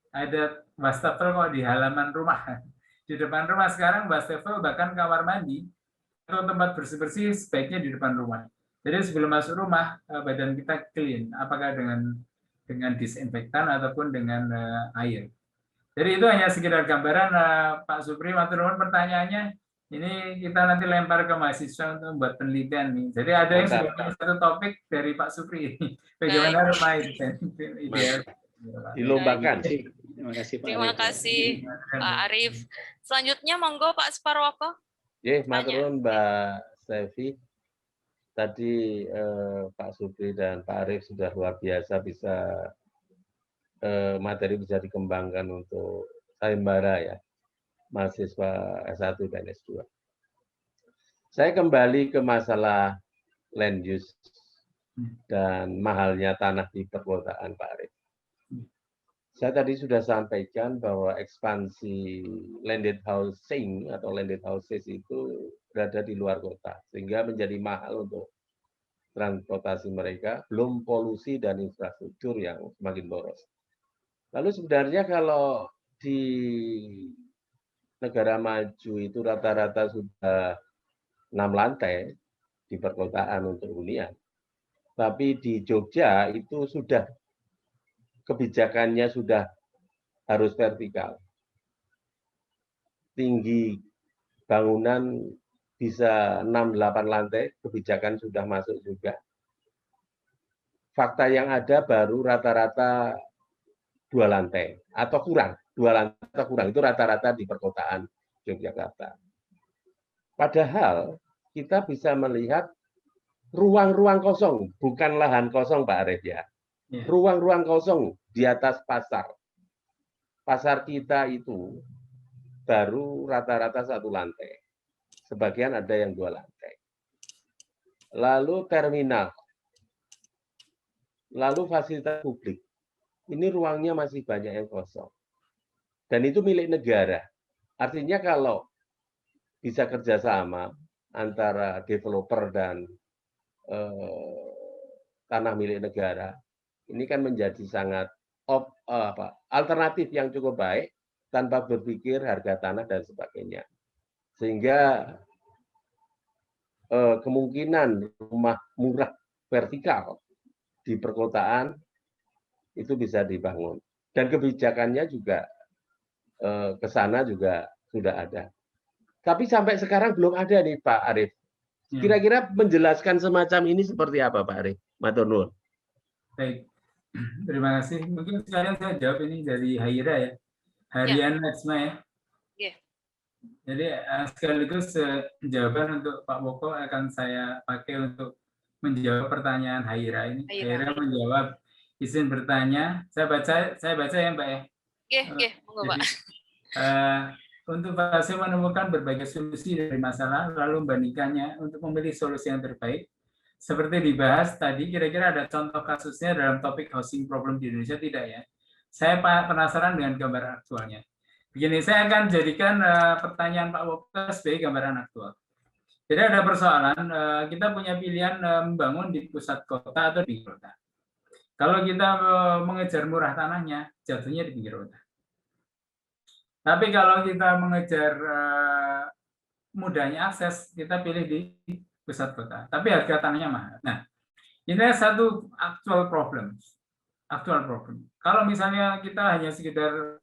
Speaker 4: ada wastafel kok di halaman rumah, di depan rumah. Sekarang wastafel bahkan kamar mandi atau tempat bersih-bersih sebaiknya di depan rumah. Jadi sebelum masuk rumah badan kita clean, apakah dengan disinfektan ataupun dengan air. Jadi itu hanya sekedar gambaran Pak Supri. Matur nuwun pertanyaannya. Ini kita nanti lempar ke mahasiswa untuk membuat penelitian nih. Jadi ada yang sudah punya satu topik dari Pak Supri ini. Bagaimana rumah ideal?
Speaker 2: Dilombakan.
Speaker 3: Terima kasih Pak
Speaker 1: Terima
Speaker 3: Arif.
Speaker 1: kasih Pak Arif. Selanjutnya monggo Pak Suparwoko.
Speaker 2: Matur nuwun Mbak Stevi. Tadi Pak Supri dan Pak Arif sudah luar biasa, bisa materi bisa dikembangkan untuk sayembara ya, mahasiswa S1 dan S2. Saya kembali ke masalah land use dan mahalnya tanah di perkotaan, Pak Arif. Saya tadi sudah sampaikan bahwa ekspansi landed housing atau landed houses itu berada di luar kota, sehingga menjadi mahal untuk transportasi mereka, belum polusi dan infrastruktur yang semakin boros. Lalu sebenarnya kalau di negara maju itu rata-rata sudah 6 lantai di perkotaan untuk hunian. Tapi di Jogja itu sudah kebijakannya sudah harus vertikal. Tinggi bangunan bisa 6-8 lantai, kebijakan sudah masuk juga. Fakta yang ada baru rata-rata 2 lantai atau kurang, 2 lantai atau kurang, itu rata-rata di perkotaan Yogyakarta. Padahal kita bisa melihat ruang-ruang kosong, bukan lahan kosong Pak Arif ya. Ruang-ruang kosong di atas pasar. Pasar kita itu baru rata-rata 1 lantai. Sebagian ada yang 2 lantai. Lalu terminal. Lalu fasilitas publik. Ini ruangnya masih banyak yang kosong. Dan itu milik negara. Artinya kalau bisa kerjasama antara developer dan tanah milik negara, ini kan menjadi sangat alternatif yang cukup baik tanpa berpikir harga tanah dan sebagainya. Sehingga kemungkinan rumah murah vertikal di perkotaan itu bisa dibangun. Dan kebijakannya juga ke sana juga sudah ada. Tapi sampai sekarang belum ada nih Pak Arif. Kira-kira menjelaskan semacam ini seperti apa Pak Arif? Matur nuwun.
Speaker 4: Baik. Terima kasih. Mungkin sekalian saya jawab ini dari Haira ya. Harian Najma ya. Jadi sekaligus jawaban untuk Pak Woko akan saya pakai untuk menjawab pertanyaan Haira ini. Haira menjawab, izin bertanya. Saya baca ya Mbak ya.
Speaker 1: Monggo Pak.
Speaker 4: Untuk berhasil menemukan berbagai solusi dari masalah, lalu membandingkannya untuk memilih solusi yang terbaik. Seperti dibahas tadi, kira-kira ada contoh kasusnya dalam topik housing problem di Indonesia tidak ya? Saya penasaran dengan gambar aktualnya. Begini, saya akan jadikan pertanyaan Pak Woko sebagai gambaran aktual. Jadi ada persoalan, kita punya pilihan membangun di pusat kota atau di kota. Kalau kita mengejar murah tanahnya, jatuhnya di pinggir kota. Tapi kalau kita mengejar mudahnya akses, kita pilih di pusat kota. Tapi harga tanahnya mahal. Nah, ini satu actual problem. Kalau misalnya kita hanya sekedar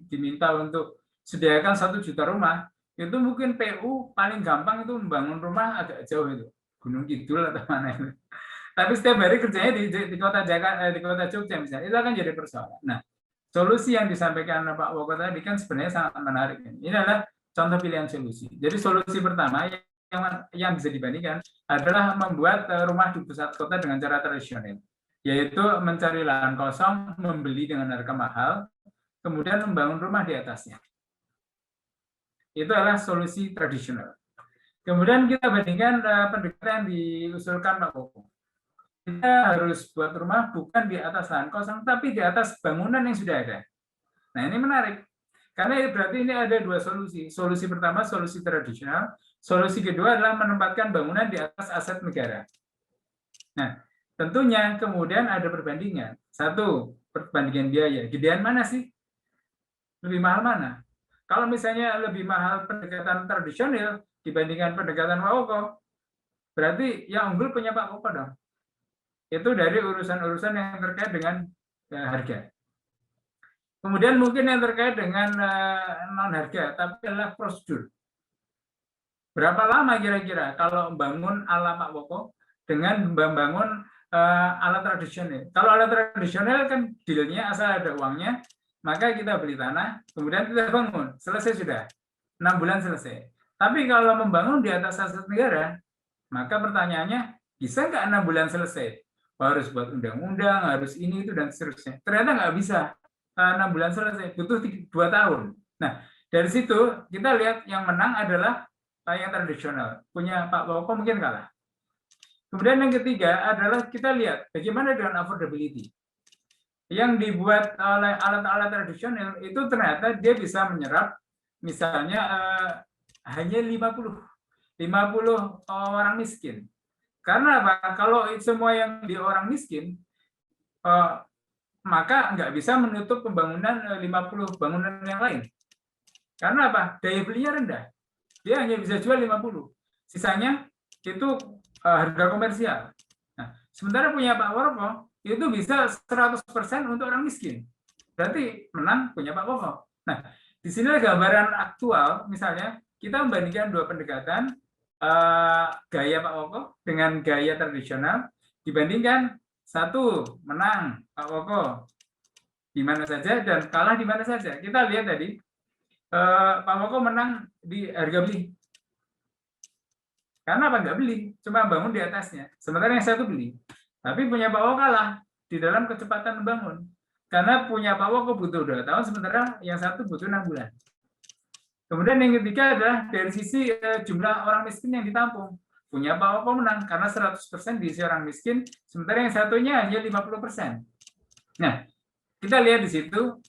Speaker 4: diminta untuk sediakan 1 juta rumah, itu mungkin PU paling gampang itu membangun rumah agak jauh itu, Gunung Kidul atau mana itu. Tapi setiap hari kerjanya di kota Jakarta, di kota Jogja misalnya, itu akan jadi persoalan. Nah, solusi yang disampaikan Pak Woko tadi kan sebenarnya sangat menarik. Ini adalah contoh pilihan solusi. Jadi solusi pertama yang bisa dibandingkan adalah membuat rumah di pusat kota dengan cara tradisional, yaitu mencari lahan kosong, membeli dengan harga mahal, kemudian membangun rumah di atasnya. Itu adalah solusi tradisional. Kemudian kita bandingkan pendekatan yang diusulkan Pak Woko. Kita harus buat rumah bukan di atas lahan kosong, tapi di atas bangunan yang sudah ada. Nah, ini menarik. Karena berarti ini ada 2 solusi. Solusi pertama, solusi tradisional. Solusi kedua adalah menempatkan bangunan di atas aset negara. Nah, tentunya kemudian ada perbandingan. 1, perbandingan biaya. Gedean mana sih? Lebih mahal mana? Kalau misalnya lebih mahal pendekatan tradisional dibandingkan pendekatan Pak Woko, berarti yang unggul punya Pak Woko dong. Itu dari urusan-urusan yang terkait dengan harga. Kemudian mungkin yang terkait dengan non-harga, tapi adalah prosedur. Berapa lama kira-kira kalau membangun ala Pak Woko dengan membangun alat tradisional? Kalau alat tradisional kan dealnya asal ada uangnya, maka kita beli tanah, kemudian kita bangun, selesai sudah, 6 bulan selesai. Tapi kalau membangun di atas aset negara, maka pertanyaannya, bisa nggak 6 bulan selesai? Harus buat undang-undang, harus ini, itu, dan seterusnya. Ternyata nggak bisa 6 bulan selesai, butuh 2 tahun. Nah, dari situ kita lihat yang menang adalah yang tradisional. Punya Pak Woko mungkin kalah. Kemudian yang ketiga adalah kita lihat bagaimana dengan affordability. Yang dibuat oleh alat-alat tradisional itu ternyata dia bisa menyerap misalnya hanya 50 orang miskin. Karena apa? Kalau semua yang di orang miskin, maka nggak bisa menutup pembangunan 50 bangunan yang lain. Karena apa? Daya belinya rendah. Dia hanya bisa jual 50. Sisanya itu harga komersial. Nah, sementara punya Pak Woko itu bisa 100% untuk orang miskin. Berarti menang punya Pak Woko. Nah, di sini gambaran aktual, misalnya kita membandingkan dua pendekatan, gaya Pak Woko dengan gaya tradisional, dibandingkan satu menang Pak Woko di mana saja dan kalah di mana saja. Kita lihat tadi, Pak Woko menang di harga beli. Karena apa? Nggak beli, cuma bangun di atasnya. Sementara yang satu beli. Tapi punya Pak Woko kalah di dalam kecepatan membangun. Karena punya Pak Woko butuh 2 tahun, sementara yang satu butuh 6 bulan. Kemudian yang ketiga adalah dari sisi jumlah orang miskin yang ditampung. Punya Pak Woko menang karena 100% diisi orang miskin, sementara yang satunya hanya 50%. Nah, kita lihat di situ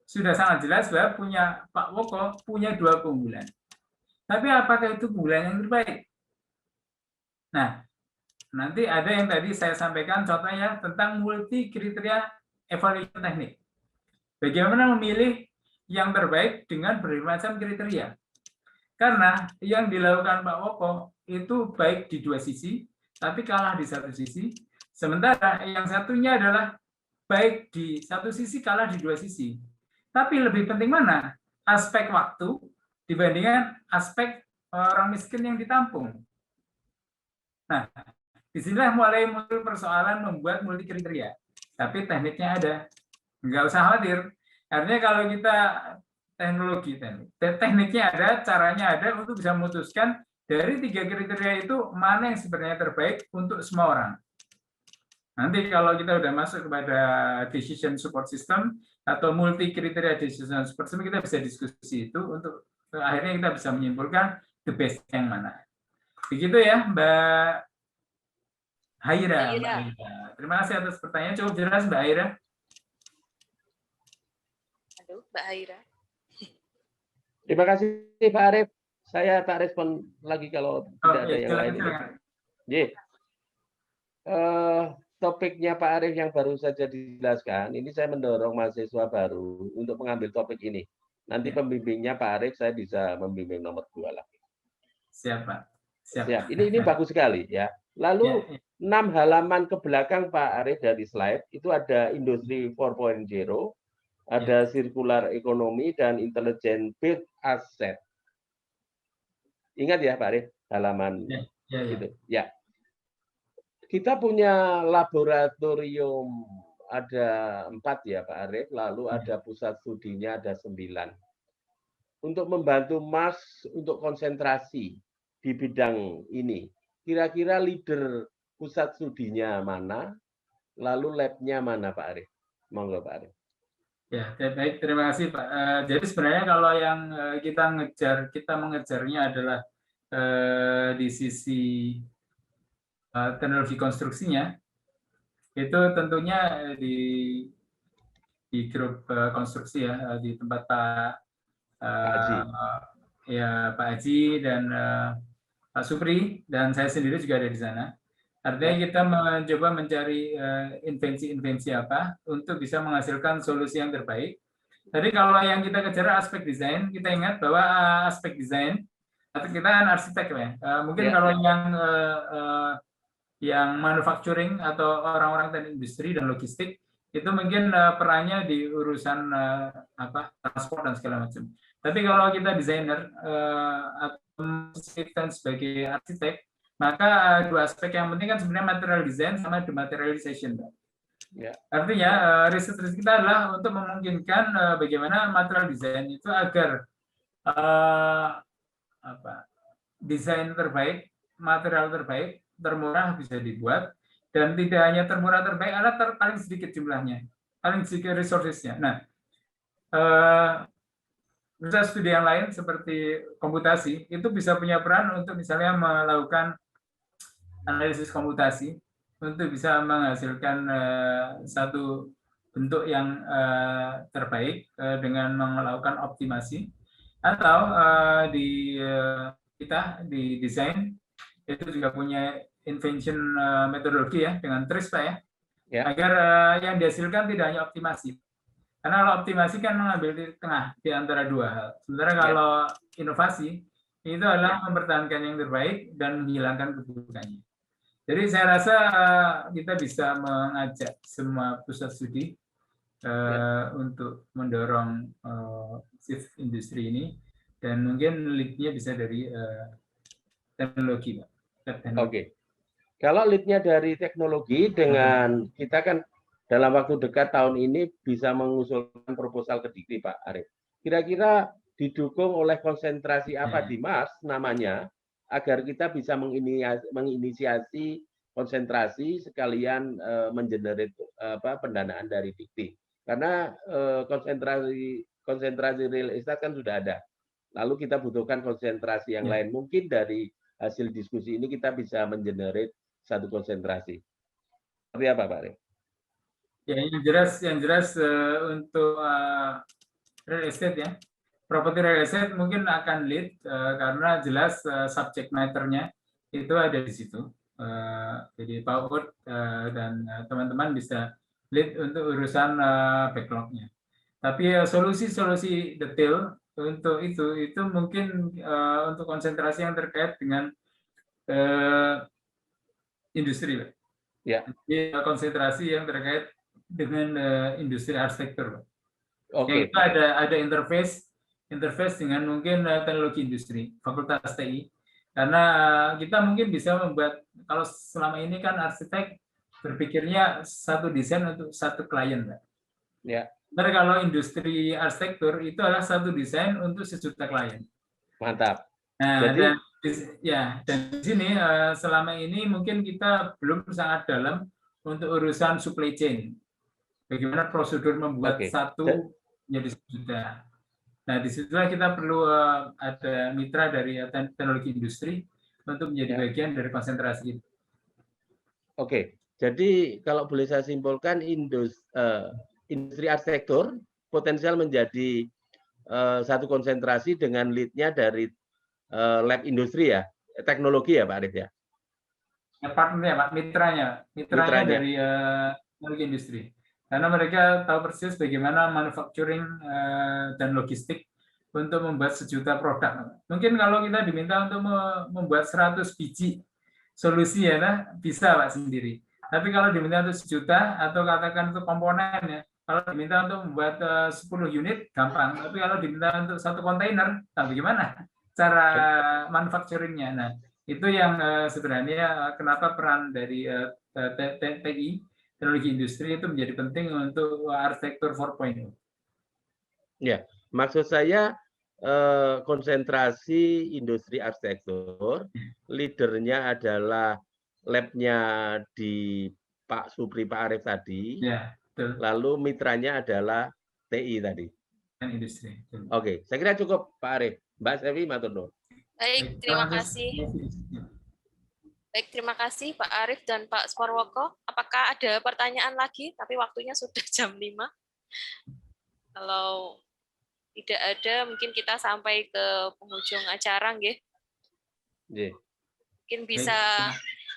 Speaker 4: sudah sangat jelas bahwa punya Pak Woko punya 2 keunggulan. Tapi apakah itu keunggulan yang terbaik? Nah, nanti ada yang tadi saya sampaikan contohnya tentang multi kriteria evaluation teknik. Bagaimana memilih yang terbaik dengan bermacam kriteria. Karena yang dilakukan Pak Woko itu baik di 2 sisi, tapi kalah di 1 sisi. Sementara yang satunya adalah baik di 1 sisi, kalah di 2 sisi. Tapi lebih penting mana? Aspek waktu dibandingkan aspek orang miskin yang ditampung. Nah, disinilah mulai muncul persoalan membuat multi kriteria. Tapi tekniknya ada. Nggak usah khawatir. Artinya kalau kita tekniknya ada, caranya ada untuk bisa memutuskan dari 3 kriteria itu mana yang sebenarnya terbaik untuk semua orang. Nanti kalau kita udah masuk kepada decision support system atau multi kriteria decision support system, kita bisa diskusi itu untuk akhirnya kita bisa menyimpulkan the best yang mana. Begitu ya, Mbak Haira. Terima kasih atas pertanyaan. Cukup jelas, Mbak Haira?
Speaker 1: Aduh, Mbak Haira.
Speaker 2: Terima kasih, Pak Arief. Saya tak respon lagi kalau tidak ada yang lain. Topiknya Pak Arief yang baru saja dijelaskan, ini saya mendorong mahasiswa baru untuk mengambil topik ini. Nanti pembimbingnya Pak Arief, saya bisa membimbing nomor 2 lagi.
Speaker 4: Siap, Pak.
Speaker 2: Siap. Ini bagus sekali ya. Lalu 6 halaman ke belakang Pak Arief dari slide itu ada industri 4.0, ada circular economy dan intelligent build asset. Ingat ya Pak Arief halaman itu. Ya. Kita punya laboratorium ada 4 ya Pak Arief, lalu ada pusat studinya ada 9. Untuk membantu Mas untuk konsentrasi di bidang ini. Kira-kira leader pusat studinya mana, lalu lab-nya mana Pak Arief? Monggo Pak Arief.
Speaker 4: Ya, baik, terima kasih Pak. Jadi sebenarnya kalau yang kita mengejarnya adalah di sisi teknologi konstruksinya, itu tentunya di grup konstruksi ya, di tempat Pak Haji dan Pak Supri dan saya sendiri juga ada di sana. Artinya kita mencoba mencari invensi-invensi apa untuk bisa menghasilkan solusi yang terbaik. Tadi kalau yang kita kejar aspek desain, kita ingat bahwa aspek desain, atau kita kan arsitek ya. Mungkin kalau yang manufacturing atau orang-orang teknik industri dan logistik itu mungkin perannya di urusan transport dan segala macam. Tapi kalau kita desainer memposisikan sebagai arsitek, maka dua aspek yang penting kan sebenarnya material design sama dematerialization.
Speaker 2: Ya.
Speaker 4: Artinya riset kita adalah untuk memungkinkan bagaimana material design itu agar desain terbaik, material terbaik, termurah bisa dibuat, dan tidak hanya termurah terbaik, adalah paling sedikit jumlahnya, paling sedikit resources-nya. Nah, misal studi yang lain seperti komputasi itu bisa punya peran untuk misalnya melakukan analisis komputasi untuk bisa menghasilkan satu bentuk yang terbaik dengan melakukan optimasi, atau kita di desain itu juga punya invention metodologi ya dengan TRIS Pak ya, agar yang dihasilkan tidak hanya optimasi. Karena kalau optimasi kan mengambil di tengah di antara dua hal. Sementara kalau inovasi itu adalah mempertahankan yang terbaik dan menghilangkan keburukannya. Jadi saya rasa kita bisa mengajak semua pusat studi untuk mendorong shift industri ini, dan mungkin lead-nya bisa dari teknologi, Pak.
Speaker 2: Oke. Kalau lead-nya dari teknologi, dengan kita kan dalam waktu dekat tahun ini bisa mengusulkan proposal ke Dikti, Pak Arief. Kira-kira didukung oleh konsentrasi apa di Mas namanya, agar kita bisa menginisiasi konsentrasi sekalian mengenerate pendanaan dari Dikti. Karena konsentrasi real estate kan sudah ada. Lalu kita butuhkan konsentrasi yang lain. Mungkin dari hasil diskusi ini kita bisa mengenerate satu konsentrasi. Seperti apa, Pak Arief?
Speaker 4: Ya, yang jelas untuk real estate ya, properti real estate mungkin akan lead karena jelas subject matter-nya itu ada di situ. Jadi Pak Ud dan teman-teman bisa lead untuk urusan backlog-nya. Tapi solusi-solusi detail untuk itu mungkin untuk konsentrasi yang terkait dengan industri, Pak.
Speaker 2: Ya.
Speaker 4: Jadi konsentrasi yang terkait dengan industri arsitektur, Pak.
Speaker 2: Oke.
Speaker 4: Itu ada interface dengan mungkin teknologi industri, Fakultas TI. Karena kita mungkin bisa membuat, kalau selama ini kan arsitek berpikirnya satu desain untuk satu klien, Pak.
Speaker 2: Ya.
Speaker 4: Ntar kalau industri arsitektur itu adalah satu desain untuk sejuta klien.
Speaker 2: Mantap.
Speaker 4: Nah, dan di sini selama ini mungkin kita belum sangat dalam untuk urusan supply chain. Bagaimana prosedur membuat satu menjadi sejuta. Nah, disitulah kita perlu ada mitra dari teknologi industri untuk menjadi bagian dari konsentrasi itu.
Speaker 2: Oke, jadi kalau boleh saya simpulkan, industri arsitektur potensial menjadi satu konsentrasi dengan lead-nya dari lab industri ya, teknologi ya Pak Arief ya?
Speaker 4: Partnernya Pak, mitranya dari teknologi industri. Karena mereka tahu persis bagaimana manufacturing dan logistik untuk membuat sejuta produk. Mungkin kalau kita diminta untuk membuat 100 biji solusi ya, nah, bisa Pak sendiri. Tapi kalau diminta untuk sejuta atau katakan untuk komponen ya, kalau diminta untuk membuat 10 unit gampang. Tapi kalau diminta untuk satu kontainer, nah bagaimana cara manufacturingnya? Nah, itu yang sebenarnya kenapa peran dari TI, teknologi industri, itu menjadi penting untuk arsitektur 4.0.
Speaker 2: Ya, maksud saya konsentrasi industri arsitektur, leadernya adalah lab-nya di Pak Supri, Pak Arief tadi,
Speaker 4: ya, betul.
Speaker 2: Lalu mitranya adalah TI tadi.
Speaker 4: Dan industri. Betul.
Speaker 2: Oke, saya kira cukup Pak Arief. Mbak Sevi, matur nuwun.
Speaker 1: Baik, terima kasih. Baik, terima kasih Pak Arief dan Pak Suparwoko. Apakah ada pertanyaan lagi? Tapi waktunya sudah jam 5. Kalau tidak ada, mungkin kita sampai ke penghujung acara, nggih. Mungkin bisa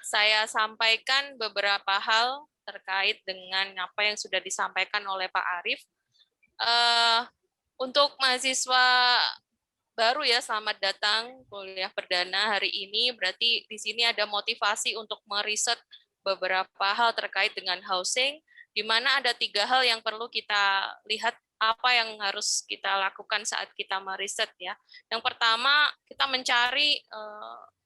Speaker 1: saya sampaikan beberapa hal terkait dengan apa yang sudah disampaikan oleh Pak Arief. Untuk mahasiswa baru ya, selamat datang kuliah perdana hari ini. Berarti di sini ada motivasi untuk meriset beberapa hal terkait dengan housing, di mana ada 3 hal yang perlu kita lihat apa yang harus kita lakukan saat kita meriset ya. Yang pertama, kita mencari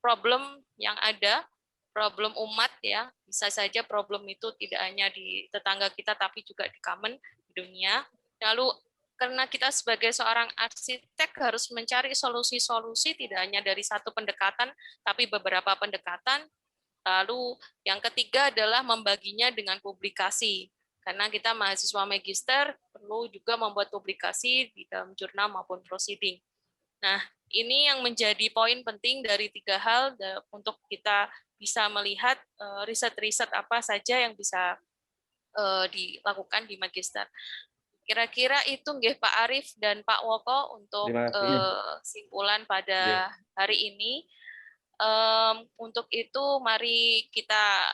Speaker 1: problem yang ada, problem umat ya. Bisa saja problem itu tidak hanya di tetangga kita tapi juga di common di dunia. Lalu karena kita sebagai seorang arsitek harus mencari solusi-solusi tidak hanya dari satu pendekatan tapi beberapa pendekatan. Lalu yang ketiga adalah membaginya dengan publikasi. Karena kita mahasiswa magister perlu juga membuat publikasi di dalam jurnal maupun proceeding. Nah, ini yang menjadi poin penting dari 3 hal untuk kita bisa melihat riset-riset apa saja yang bisa dilakukan di magister. Kira-kira itu nggih Pak Arief dan Pak Woko untuk simpulan pada hari ini. Untuk itu mari kita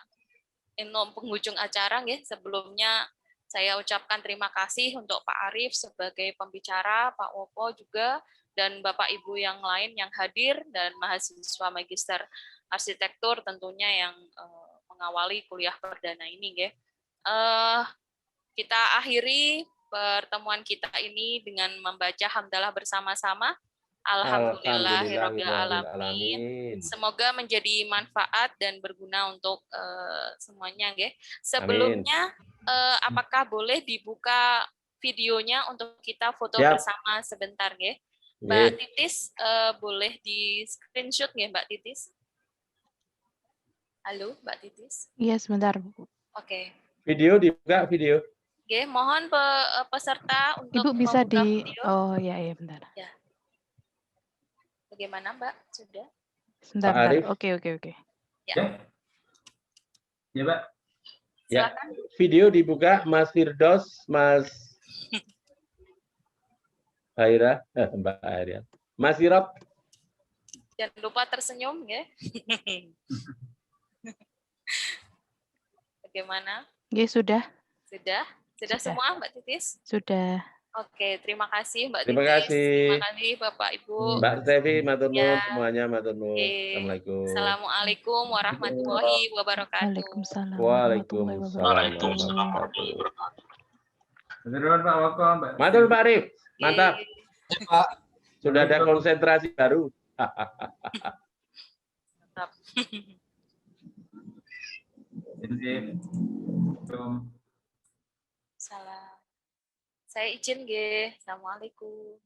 Speaker 1: penghujung acara nggih. Sebelumnya saya ucapkan terima kasih untuk Pak Arief sebagai pembicara, Pak Woko juga, dan Bapak Ibu yang lain yang hadir, dan mahasiswa magister arsitektur tentunya yang mengawali kuliah perdana ini nggih. Kita akhiri pertemuan kita ini dengan membaca hamdalah bersama-sama. Alhamdulillahirrabbilalamin. Semoga menjadi manfaat dan berguna untuk semuanya, nggih. Sebelumnya, apakah boleh dibuka videonya untuk kita foto bersama sebentar, nggih? Mbak Titis, boleh di screenshot nggih, Mbak Titis? Halo, Mbak Titis?
Speaker 3: Iya, sebentar.
Speaker 1: Oke.
Speaker 2: Video dibuka, video.
Speaker 1: Oke, mohon peserta untuk
Speaker 3: Ibu bisa
Speaker 1: membuka
Speaker 3: di
Speaker 1: video.
Speaker 3: Oh, ya, bentar.
Speaker 1: Ya. Bagaimana, Mbak? Sudah?
Speaker 3: Sebentar,
Speaker 2: Pak Arief.
Speaker 3: Oke.
Speaker 4: Ya, ya Pak.
Speaker 2: Ya,
Speaker 1: Silakan.
Speaker 2: video dibuka, Mas Firdaus, Mas Haira, Mbak Haira, Mas Irop.
Speaker 1: Jangan lupa tersenyum, ya. Bagaimana?
Speaker 3: Oke, sudah.
Speaker 1: Sudah semua, Mbak Titis?
Speaker 3: Sudah.
Speaker 1: Oke, terima kasih Mbak
Speaker 2: Terima
Speaker 1: Titis.
Speaker 2: kasih.
Speaker 1: Terima kasih Bapak Ibu.
Speaker 2: Mbak Stevi, matur nuwun
Speaker 1: Ya.
Speaker 2: semuanya, matur nuwun.
Speaker 1: Oke.
Speaker 2: Assalamualaikum.
Speaker 1: Assalamualaikum warahmatullahi wabarakatuh.
Speaker 3: Waalaikumsalam.
Speaker 2: Waalaikumsalam.
Speaker 4: Matur nuwun Pak Woko, Mbak.
Speaker 2: Matur Pak Arief, mantap.
Speaker 5: Ya, Pak.
Speaker 2: Sudah ada konsentrasi baru.
Speaker 1: Mantap. Salam. Saya izin, nggih. Assalamualaikum.